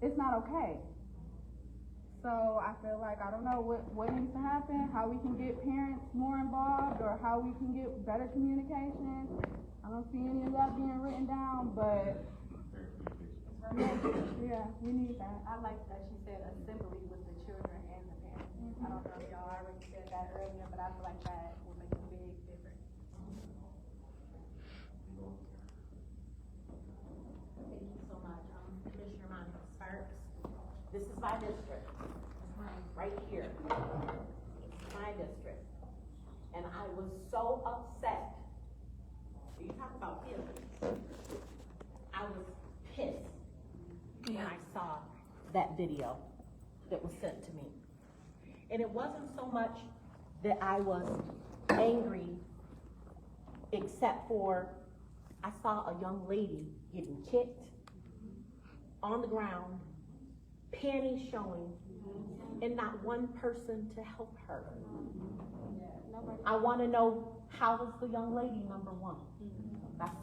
[SPEAKER 13] it's not okay. So I feel like I don't know what needs to happen, how we can get parents more involved, or how we can get better communication. I don't see any of that being written down, but yeah, we need that.
[SPEAKER 4] I like that she said assembly with the children and the parents. I don't know if y'all already said that earlier, but I feel like that will make a big difference.
[SPEAKER 15] Thank you so much. Commissioner Monica Sparks. This is my district. Right here. It's my district. And I was so upset. You talk about feelings. I was pissed when I saw that video that was sent to me. And it wasn't so much that I was angry, except for I saw a young lady getting kicked on the ground, panties showing, and not one person to help her. I want to know, how is the young lady, number one? That's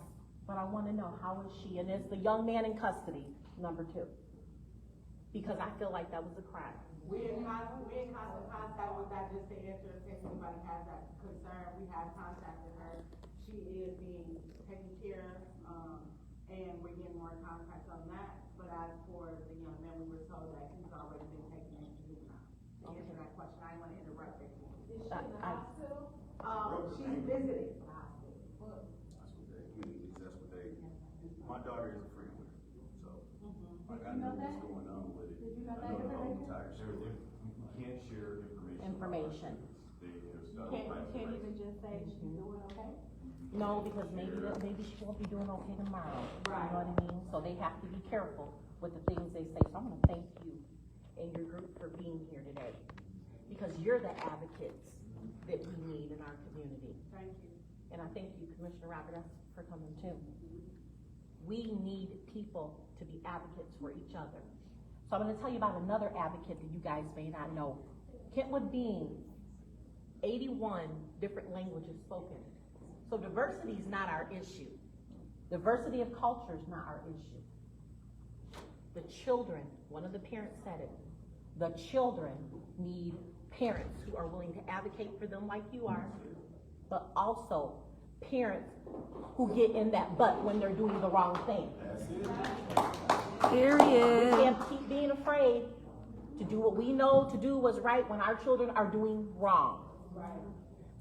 [SPEAKER 15] what I want to know. How is she? And is the young man in custody, number two? Because I feel like that was a crime.
[SPEAKER 7] We're in constant contact with that, just to answer in case anybody has that concern. We have contacted her. She is being taken care of, and we're getting more contact on that. But as for the young man, we were told that he's already been taken into juvenile. To answer that question, I didn't want to interrupt it. Is she in the hospital? She's visiting the hospital.
[SPEAKER 18] That's what they, my daughter is a friend with her, so, like, I know what's going on with it.
[SPEAKER 4] Did you know
[SPEAKER 18] I
[SPEAKER 4] that?
[SPEAKER 18] know the whole entire story.
[SPEAKER 1] You can't share
[SPEAKER 15] Information.
[SPEAKER 1] They
[SPEAKER 4] Can't even just say she's doing okay?
[SPEAKER 15] No, because maybe she won't be doing okay tomorrow.
[SPEAKER 7] Right.
[SPEAKER 15] You know what I mean? So they have to be careful with the things they say. So I'm gonna thank you and your group for being here today, because you're the advocates that we need in our community.
[SPEAKER 7] Thank you.
[SPEAKER 15] And I thank you, Commissioner Roberts, for coming too. We need people to be advocates for each other. So I'm gonna tell you about another advocate that you guys may not know. Kentwood being 81 different languages spoken. So diversity is not our issue. Diversity of culture is not our issue. The children, one of the parents said it, the children need parents who are willing to advocate for them like you are, but also parents who get in that butt when they're doing the wrong thing.
[SPEAKER 2] Period.
[SPEAKER 15] We can't keep being afraid to do what we know to do was right when our children are doing wrong.
[SPEAKER 7] Right.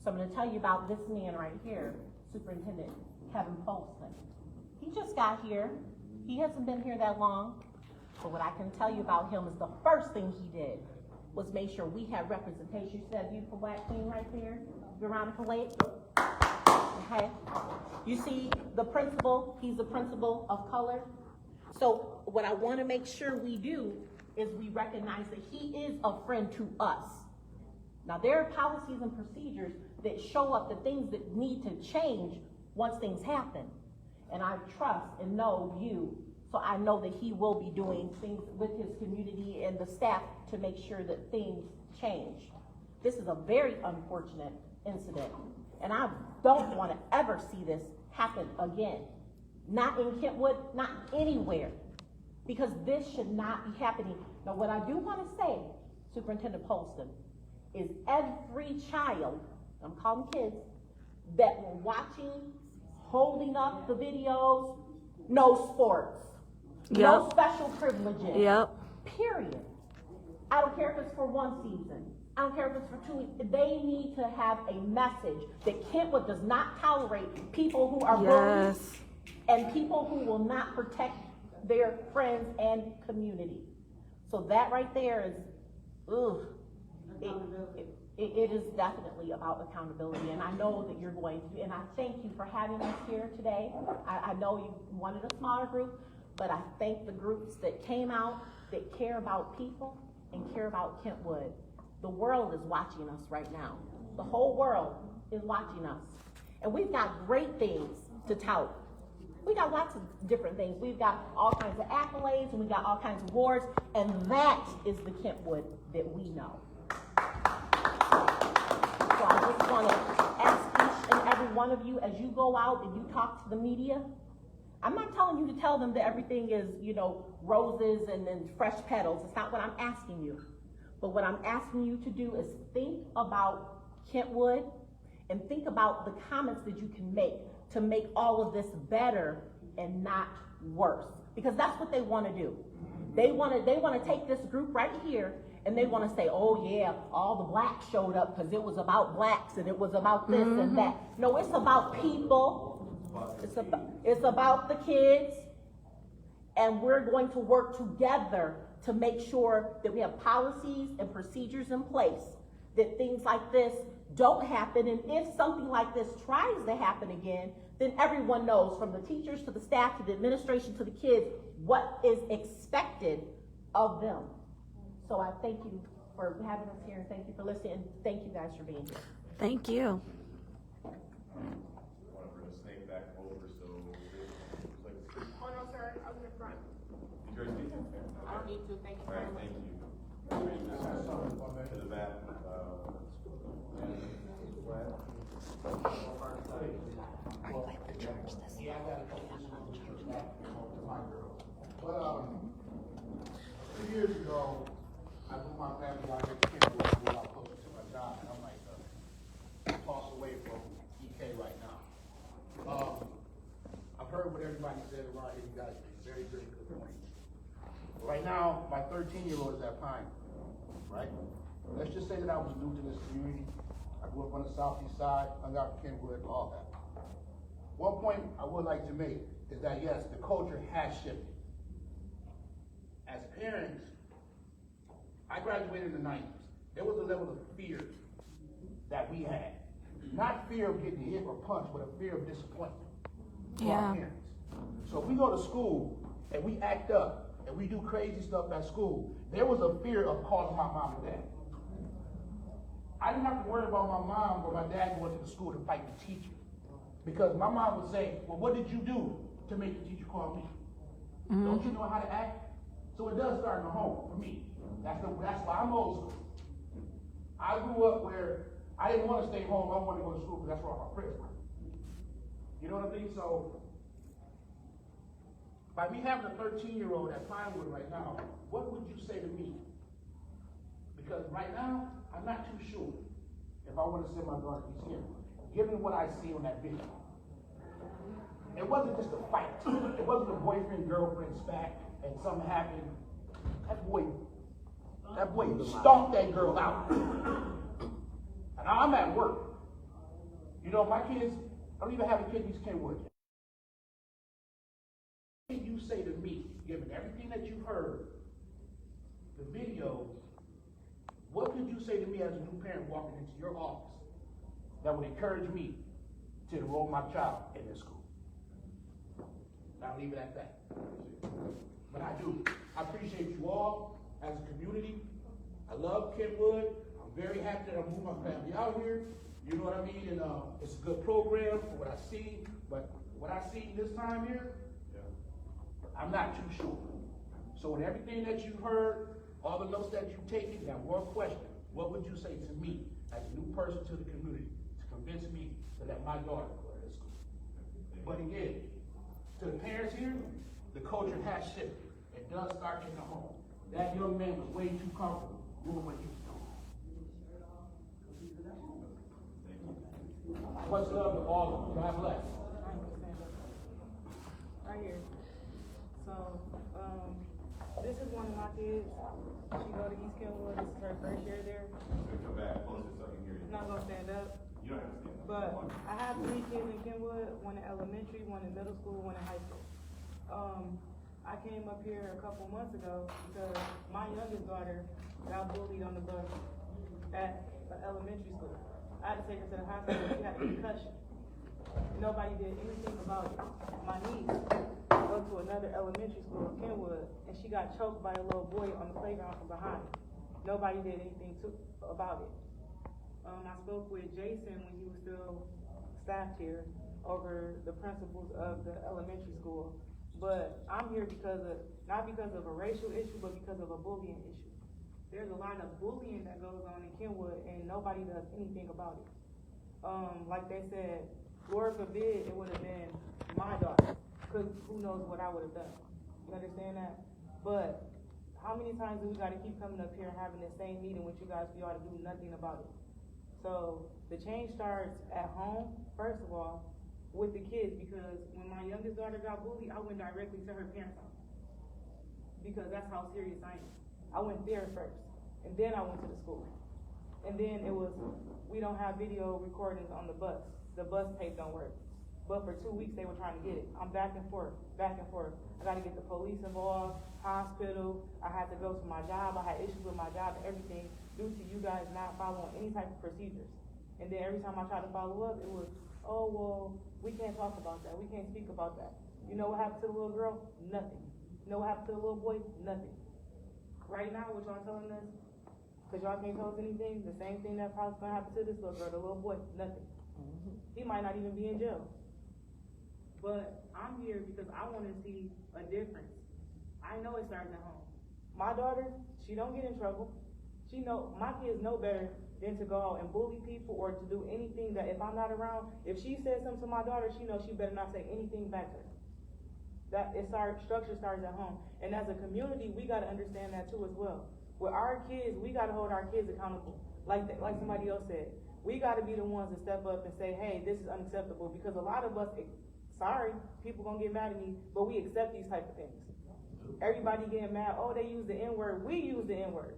[SPEAKER 15] So I'm going to tell you about this man right here, Superintendent Kevin Polson. He just got here. He hasn't been here that long. But what I can tell you about him is the first thing he did was make sure we had representation. You see that beautiful black queen right there, Veronica Lake? Okay. You see the principal, he's the principal of color. So what I want to make sure we do is we recognize that he is a friend to us. Now there are policies and procedures that show up the things that need to change once things happen. And I trust and know you, so I know that he will be doing things with his community and the staff to make sure that things change. This is a very unfortunate incident, and I don't want to ever see this happen again. Not in Kentwood, not anywhere, because this should not be happening. Now what I do want to say, Superintendent Polson, is every child, I'm calling kids, that were watching, holding up the videos, no sports, no special privileges, period. I don't care if it's for one season.
[SPEAKER 14] I don't care if it's for 2 weeks. They need to have a message that Kentwood does not tolerate people who are bullies and people who will not protect their friends and community. So that right there is, it is definitely about accountability, and I know that you're going to, and I thank you for having us here today. I know you wanted a smaller group, but I thank the groups that came out that care about people and care about Kentwood. The world is watching us right now. The whole world is watching us. And we've got great things to tout. We got lots of different things. We've got all kinds of accolades, and we've got all kinds of awards, and that is the Kentwood that we know. So I just want to ask each and every one of you, as you go out and you talk to the media, I'm not telling you to tell them that everything is, roses and fresh petals. It's not what I'm asking you. But what I'm asking you to do is think about Kentwood and think about the comments that you can make to make all of this better and not worse. Because that's what they want to do. They want to take this group right here and they want to say, oh yeah, all the blacks showed up because it was about blacks and it was about this and that. No, it's about people. It's about the kids. And we're going to work together to make sure that we have policies and procedures in place that things like this don't happen. And if something like this tries to happen again, then everyone knows, from the teachers to the staff to the administration to the kids, what is expected of them. So I thank you for having us here, and thank you for listening, and thank you guys for being here.
[SPEAKER 2] Thank you.
[SPEAKER 1] I want to bring the snake back over, so.
[SPEAKER 3] Oh, no, sir, I was in front.
[SPEAKER 1] Did yours need to?
[SPEAKER 3] I don't need to, thank you
[SPEAKER 1] All
[SPEAKER 3] very
[SPEAKER 1] right,
[SPEAKER 3] much.
[SPEAKER 1] thank you. Bring this to the back.
[SPEAKER 8] But 2 years ago, I moved my family out here to Kentwood to move out closer to my job, and I'm like toss away from EK right now. I've heard what everybody said around here. You guys make very, very good points. Right now, my 13-year-old is at Pine, right? Let's just say that I was new to this community. I grew up on the southeast side, hung out in Kentwood, all that. One point I would like to make is that yes, the culture has shifted. As parents, I graduated in the 90s. There was a level of fear that we had. Not fear of getting hit or punched, but a fear of disappointment for our parents. So if we go to school and we act up and we do crazy stuff at school, there was a fear of calling my mom and dad. I didn't have to worry about my mom or my dad going to the school to fight the teacher. Because my mom would say, well, what did you do to make the teacher call me? Don't you know how to act? So it does start in the home for me. That's why I'm old school. I grew up where I didn't want to stay home. I wanted to go to school because that's where all my friends were. You know what I mean? So by me having a 13-year-old at Pinewood right now, what would you say to me? Because right now, I'm not too sure if I want to send my daughter to Kentwood, given what I see on that video. It wasn't just a fight. It wasn't a boyfriend-girlfriend spat and something happened. That boy stomped that girl out. And I'm at work. You know, my kids, I don't even have a kid in East Kentwood. What can you say to me, given everything that you've heard, the video, what could you say to me as a new parent walking into your office that would encourage me to enroll my child in this school? I'll leave it at that. But I do. I appreciate you all as a community. I love Kentwood. I'm very happy that I moved my family out here. You know what I mean? And it's a good program for what I see. But what I see this time here, I'm not too sure. So with everything that you've heard, all the notes that you've taken, that one question, what would you say to me as a new person to the community to convince me to let my daughter go to this school? But again, to the parents here, the culture has shifted. It does start in the home. That young man was way too comfortable doing what he was doing. Much love to all of you. God bless.
[SPEAKER 10] Right here. So, this this is one of my kids. She go to East Kentwood. This is her first year there.
[SPEAKER 1] Come back closer so I can hear you.
[SPEAKER 10] Not gonna stand up.
[SPEAKER 1] You don't have to stand up.
[SPEAKER 10] But I have 3 kids in Kentwood, one in elementary, one in middle school, one in high school. I came up here a couple months ago because my youngest daughter got bullied on the bus at the elementary school. I had to take her to the hospital. She had a concussion. Nobody did anything about it. My niece went to another elementary school in Kentwood, and she got choked by a little boy on the playground from behind. Nobody did anything about it. I spoke with Jason when he was still staffed here over the principals of the elementary school. But I'm here not because of a racial issue, but because of a bullying issue. There's a lot of bullying that goes on in Kentwood, and nobody does anything about it. Like they said, Lord forbid it would have been my daughter, because who knows what I would have done. You understand that? But how many times do we got to keep coming up here and having the same meeting with you guys for y'all to do nothing about it? So the change starts at home, first of all, with the kids, because when my youngest daughter got bullied, I went directly to her parents' house, because that's how serious I am. I went there first, and then I went to the school. And then it was, we don't have video recordings on the bus tape don't work. But for 2 weeks they were trying to get it. I'm back and forth. I gotta get the police involved, hospital, I had to go to my job, I had issues with my job and everything due to you guys not following any type of procedures. And then every time I tried to follow up, it was, oh, well, we can't talk about that, we can't speak about that. You know what happened to the little girl? Nothing. You know what happened to the little boy? Nothing. Right now, what y'all telling us, because y'all can't tell us anything, the same thing that probably gonna happen to this little girl, the little boy, nothing. He might not even be in jail. But I'm here because I want to see a difference. I know it starts at home. My daughter, she don't get in trouble. My kids know better than to go out and bully people or to do anything that if I'm not around, if she says something to my daughter, she knows she better not say anything back to her. Structure starts at home. And as a community, we gotta understand that too as well. With our kids, we gotta hold our kids accountable. Like somebody else said. We gotta be the ones to step up and say, hey, this is unacceptable, because a lot of us, sorry, people gonna get mad at me, but we accept these type of things. Everybody getting mad, oh, they use the N-word, we use the N-word.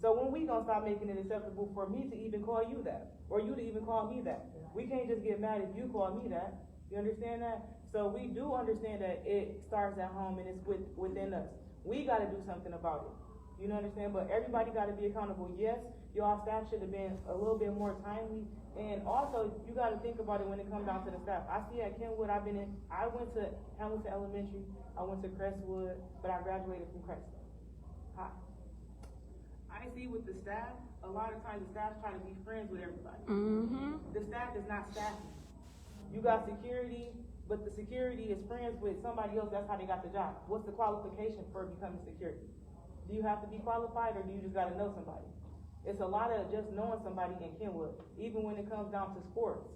[SPEAKER 10] So when we gonna stop making it acceptable for me to even call you that, or you to even call me that? We can't just get mad if you call me that. You understand that? So we do understand that it starts at home and it's within us. We gotta do something about it. You know what I'm saying? But everybody gotta be accountable. Yes, y'all staff should have been a little bit more timely. And also, you gotta think about it when it comes down to the staff. I see at Kentwood, I went to Hamilton Elementary, I went to Crestwood, but I graduated from Crestwood. I see with the staff, a lot of times the staff try to be friends with everybody. The staff is not staffing. You got security, but the security is friends with somebody else, that's how they got the job. What's the qualification for becoming security? Do you have to be qualified, or do you just gotta know somebody? It's a lot of just knowing somebody in Kentwood, even when it comes down to sports.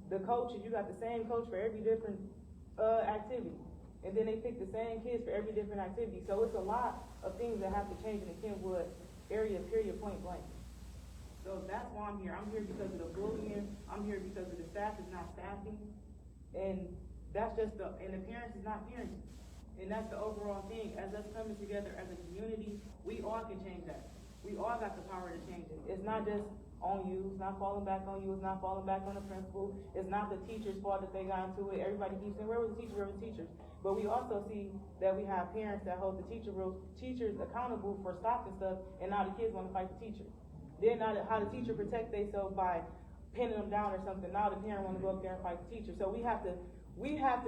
[SPEAKER 10] The coaches, you got the same coach for every different activity. And then they pick the same kids for every different activity. So it's a lot of things that have to change in the Kentwood area, period, point blank. So that's why I'm here. I'm here because of the bullying. I'm here because of the staff is not staffing. And that's just and the parents is not parenting. And that's the overall thing. As us coming together as a community, we all can change that. We all got the power to change it. It's not just on you. It's not falling back on you. It's not falling back on the principal. It's not the teacher's fault that they got into it. Everybody keeps saying, where was the teacher? Where was the teachers? But we also see that we have parents that hold the teachers accountable for stopping stuff, and now the kids want to fight the teacher. Then now how the teacher protect themselves by pinning them down or something. Now the parent want to go up there and fight the teacher. So we have to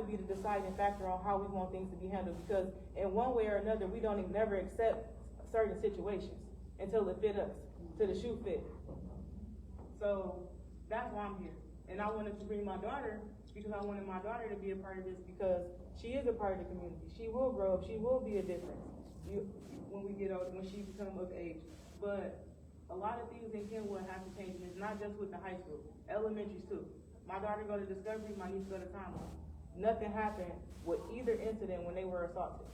[SPEAKER 10] be the deciding factor on how we want things to be handled, because in one way or another, we don't even never accept certain situations until it fit us, till the shoe fit. So that's why I'm here. And I wanted to bring my daughter, because I wanted my daughter to be a part of this, because she is a part of the community. She will grow up, she will be a difference when we get older, when she becomes of age. But a lot of things in Kentwood have to change, and it's not just with the high school, elementaries too. My daughter go to Discovery, my niece go to Conway. Nothing happened with either incident when they were assaulted,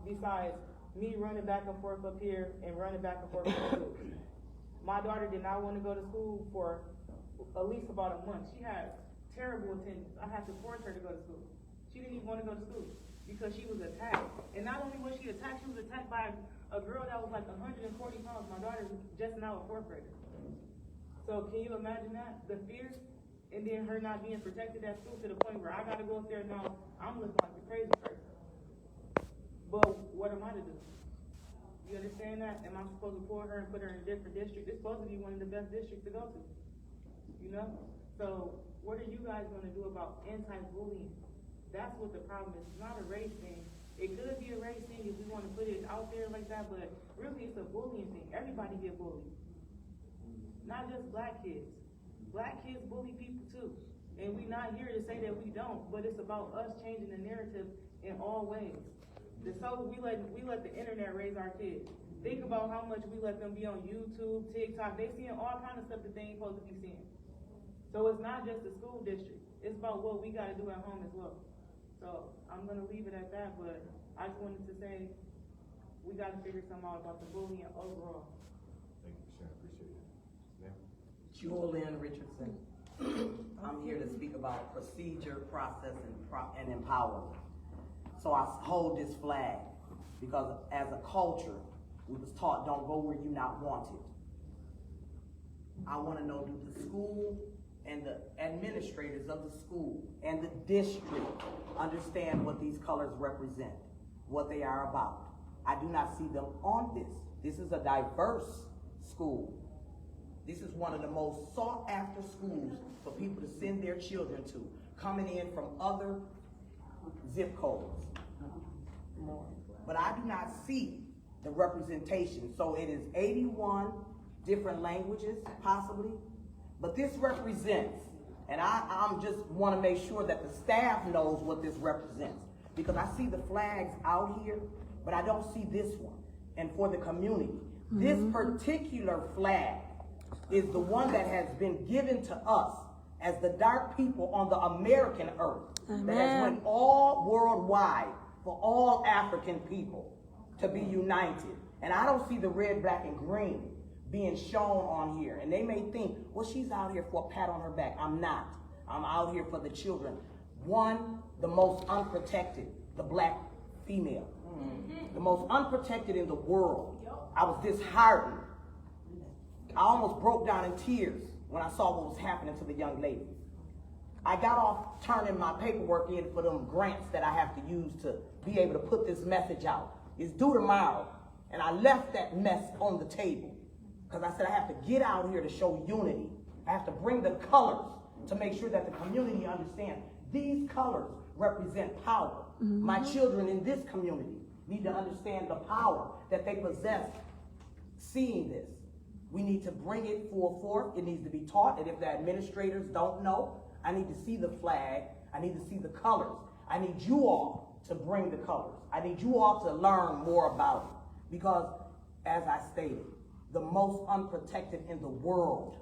[SPEAKER 10] besides me running back and forth up here and running back and forth to school. My daughter did not want to go to school for at least about a month. She had terrible attendance. I had to force her to go to school. She didn't even want to go to school.
[SPEAKER 5] because she was attacked. And not only was she attacked by a girl that was like 140 pounds. My daughter was just now a fourth grader. So can you imagine that? The fear, and then her not being protected at school to the point where I gotta go up there now, I'm looking like a crazy person. But what am I to do? You understand that? Am I supposed to pull her and put her in a different district? It's supposed to be one of the best districts to go to. You know? So what are you guys gonna do about anti-bullying? That's what the problem is. It's not a race thing. It could be a race thing if we wanna put it out there like that, but really it's a bullying thing. Everybody get bullied. Not just black kids. Black kids bully people too. And we're not here to say that we don't, but it's about us changing the narrative in all ways. So we let the internet raise our kids. Think about how much we let them be on YouTube, TikTok. They seeing all kind of stuff that they ain't supposed to be seeing. So it's not just the school district. It's about what we gotta do at home as well. So I'm gonna leave it at that, but I just wanted to say we gotta figure something out about the bullying overall.
[SPEAKER 8] Thank you, Sharon, appreciate it. Ma'am?
[SPEAKER 16] Julian Richardson. I'm here to speak about procedure, process, and empowerment. So I hold this flag because as a culture, we was taught don't go where you're not wanted. I want to know, do the school and the administrators of the school and the district understand what these colors represent, what they are about? I do not see them on this. This is a diverse school. This is one of the most sought after schools for people to send their children to, coming in from other zip codes. But I do not see the representation. So it is 81 different languages, possibly. But this represents, and I'm just want to make sure that the staff knows what this represents. Because I see the flags out here, but I don't see this one. And for the community, this particular flag is the one that has been given to us as the dark people on the American earth. Amen. That has went all worldwide for all African people to be united. And I don't see the red, black, and green being shown on here. And they may think, well, she's out here for a pat on her back. I'm not. I'm out here for the children. One, the most unprotected, the black female. The most unprotected in the world. I was disheartened. I almost broke down in tears when I saw what was happening to the young lady. I got off turning my paperwork in for them grants that I have to use to be able to put this message out. It's due tomorrow. And I left that mess on the table because I said I have to get out here to show unity. I have to bring the colors to make sure that the community understands these colors represent power. My children in this community need to understand the power that they possess seeing this. We need to bring it forth. It needs to be taught. And if the administrators don't know, I need to see the flag. I need to see the colors. I need you all to bring the colors. I need you all to learn more about it. Because, as I stated, the most unprotected in the world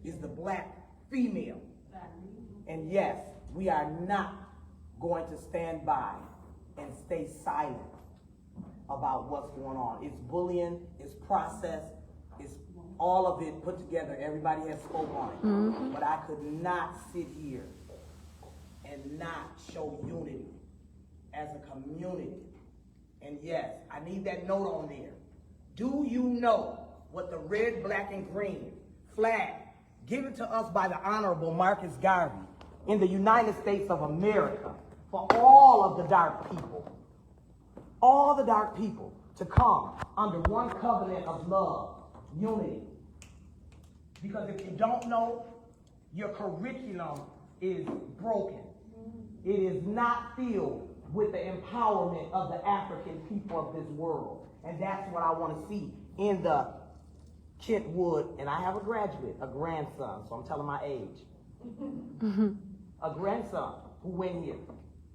[SPEAKER 16] is the black female. And yes, we are not going to stand by and stay silent about what's going on. It's bullying, it's process, it's all of it put together. Everybody has spoken on it. But I could not sit here and not show unity as a community. And yes, I need that note on there. Do you know what the red, black, and green flag given to us by the Honorable Marcus Garvey in the United States of America for all of the dark people to come under one covenant of love, unity? Because if you don't know, your curriculum is broken. It is not filled with the empowerment of the African people of this world. And that's what I want to see in the Kentwood. And I have a graduate, a grandson, so I'm telling my age. A grandson who went here.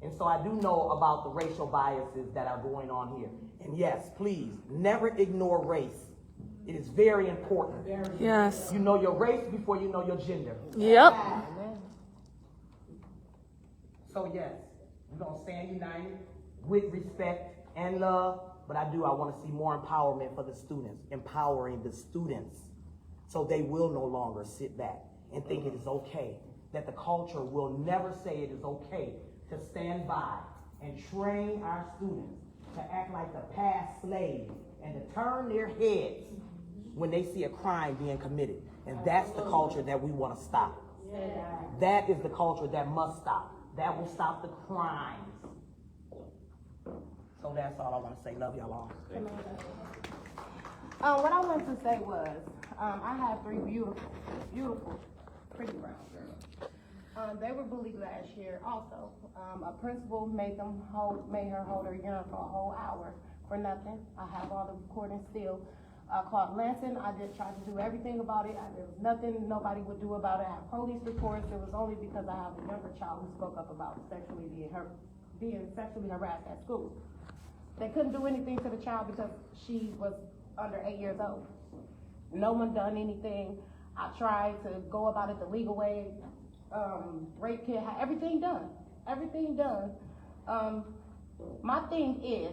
[SPEAKER 16] And so I do know about the racial biases that are going on here. And yes, please, never ignore race. It is very important.
[SPEAKER 2] Yes.
[SPEAKER 16] You know your race before you know your gender.
[SPEAKER 2] Yep.
[SPEAKER 16] So yes, we're going to stand united with respect and love. But I want to see more empowerment for the students, empowering the students so they will no longer sit back and think it is okay, that the culture will never say it is okay to stand by and train our students to act like the past slaves and to turn their heads when they see a crime being committed. And that's the culture that we want to stop. That is the culture that must stop. That will stop the crimes. So that's all I want to say. Love y'all all.
[SPEAKER 21] What I wanted to say was, I have 3 beautiful, pretty brown girls. They were bullied last year also. A principal made her hold her urine for a whole hour for nothing. I have all the recordings still. I called Lansing. I did try to do everything about it. There was nothing nobody would do about it. I have police reports. It was only because I have a younger child who spoke up about being sexually harassed at school. They couldn't do anything to the child because she was under 8 years old. No one done anything. I tried to go about it the legal way. Rape kit, everything done. Everything done. My thing is,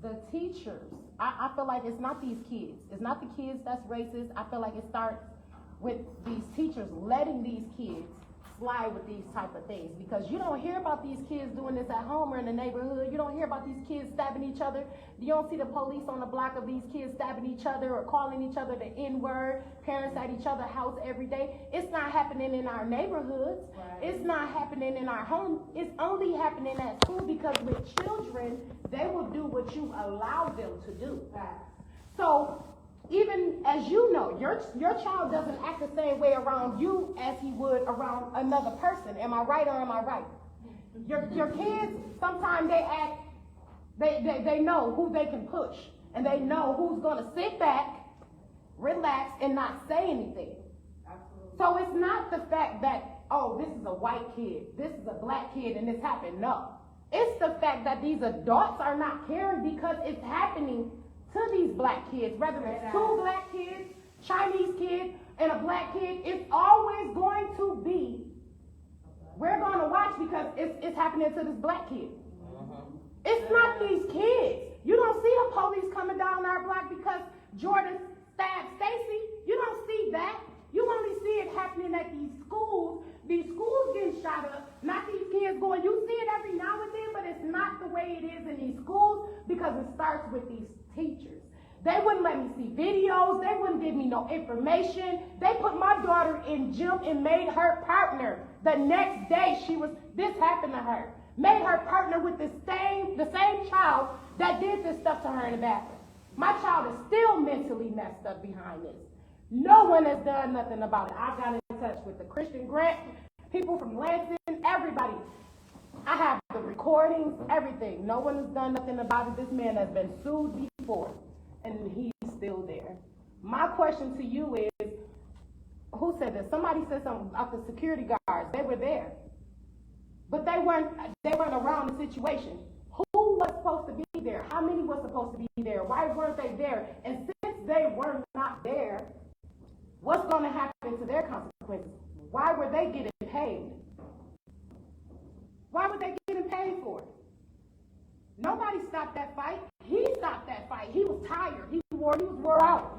[SPEAKER 21] the teachers, I feel like it's not these kids. It's not the kids that's racist. I feel like it starts with these teachers letting these kids slide with these type of things, because you don't hear about these kids doing this at home or in the neighborhood. You don't hear about these kids stabbing each other. You don't see the police on the block of these kids stabbing each other or calling each other the N-word, parents at each other's house every day. It's not happening in our neighborhoods. Right. It's not happening in our home. It's only happening at school, because with children, they will do what you allow them to do. Right. So even as you know, your child doesn't act the same way around you as he would around another person. Am I right or am I right? Your kids, sometimes they act, they know who they can push, and they know who's gonna sit back, relax, and not say anything. Absolutely. So it's not the fact that, oh, this is a white kid, this is a black kid, and this happened. No. It's the fact that these adults are not caring because it's happening to these black kids, whether it's 2 black kids, Chinese kids, and a black kid. It's always going to be, we're going to watch because it's happening to this black kid. It's not these kids. You don't see the police coming down our block because Jordan stabbed Stacy. You don't see that. You only see it happening at these schools getting shot up, not these kids going. You see it every now and then, but it's not the way it is in these schools, because it starts with these teachers. They wouldn't let me see videos. They wouldn't give me no information. They put my daughter in gym and made her partner. The next day this happened to her. Made her partner with the same child that did this stuff to her in the bathroom. My child is still mentally messed up behind this. No one has done nothing about it. I got in touch with the Christian Grant, people from Lansing, everybody. I have the recordings, everything. No one has done nothing about it. This man has been sued before, and he's still there. My question to you is, who said this? Somebody said something about the security guards. They were there, but they weren't around the situation. Who was supposed to be there? How many were supposed to be there? Why weren't they there? And since they were not there, what's going to happen to their consequences? Why were they getting paid? Why were they getting paid for it? Nobody stopped that fight. He stopped that fight. He was tired. He was wore out.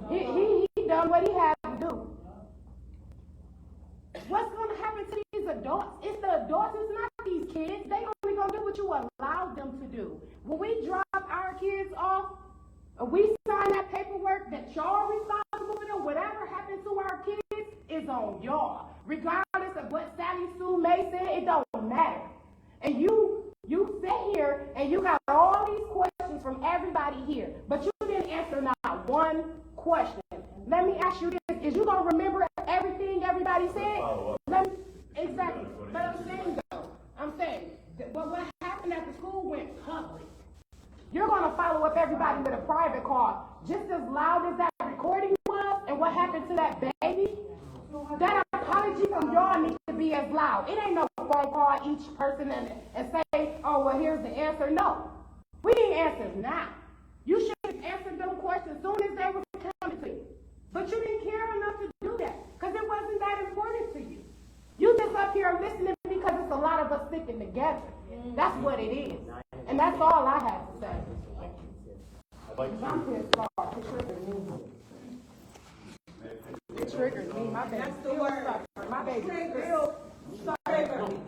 [SPEAKER 21] He done what he had to do. What's going to happen to these adults? It's the adults. It's not these kids. They only going to do what you allow them to do. When we drop our kids off, we sign that paperwork that y'all responsible for them. Whatever happened to our kids is on y'all. Regardless of what Sally Sue May said, it don't matter. And you sit here and you got all these questions from everybody here, but you didn't answer not one question. Let me ask you this. Is you going to remember everything everybody said? Exactly. But I'm saying, what happened at the school went public. You're going to follow up everybody with a private call, just as loud as that recording was, and what happened to that baby? That apology from y'all needs to be as loud. It ain't no phone call each person and say, oh, well, here's the answer. No. We need answers now. You should have answered them questions as soon as they were coming to you. But you didn't care enough to do that because it wasn't that important to you. You just up here listening because it's a lot of us sticking together. That's what it is. And that's all I have to say. I'm pissed off. It triggered me. It triggered me. My baby still suffering. My baby still suffering.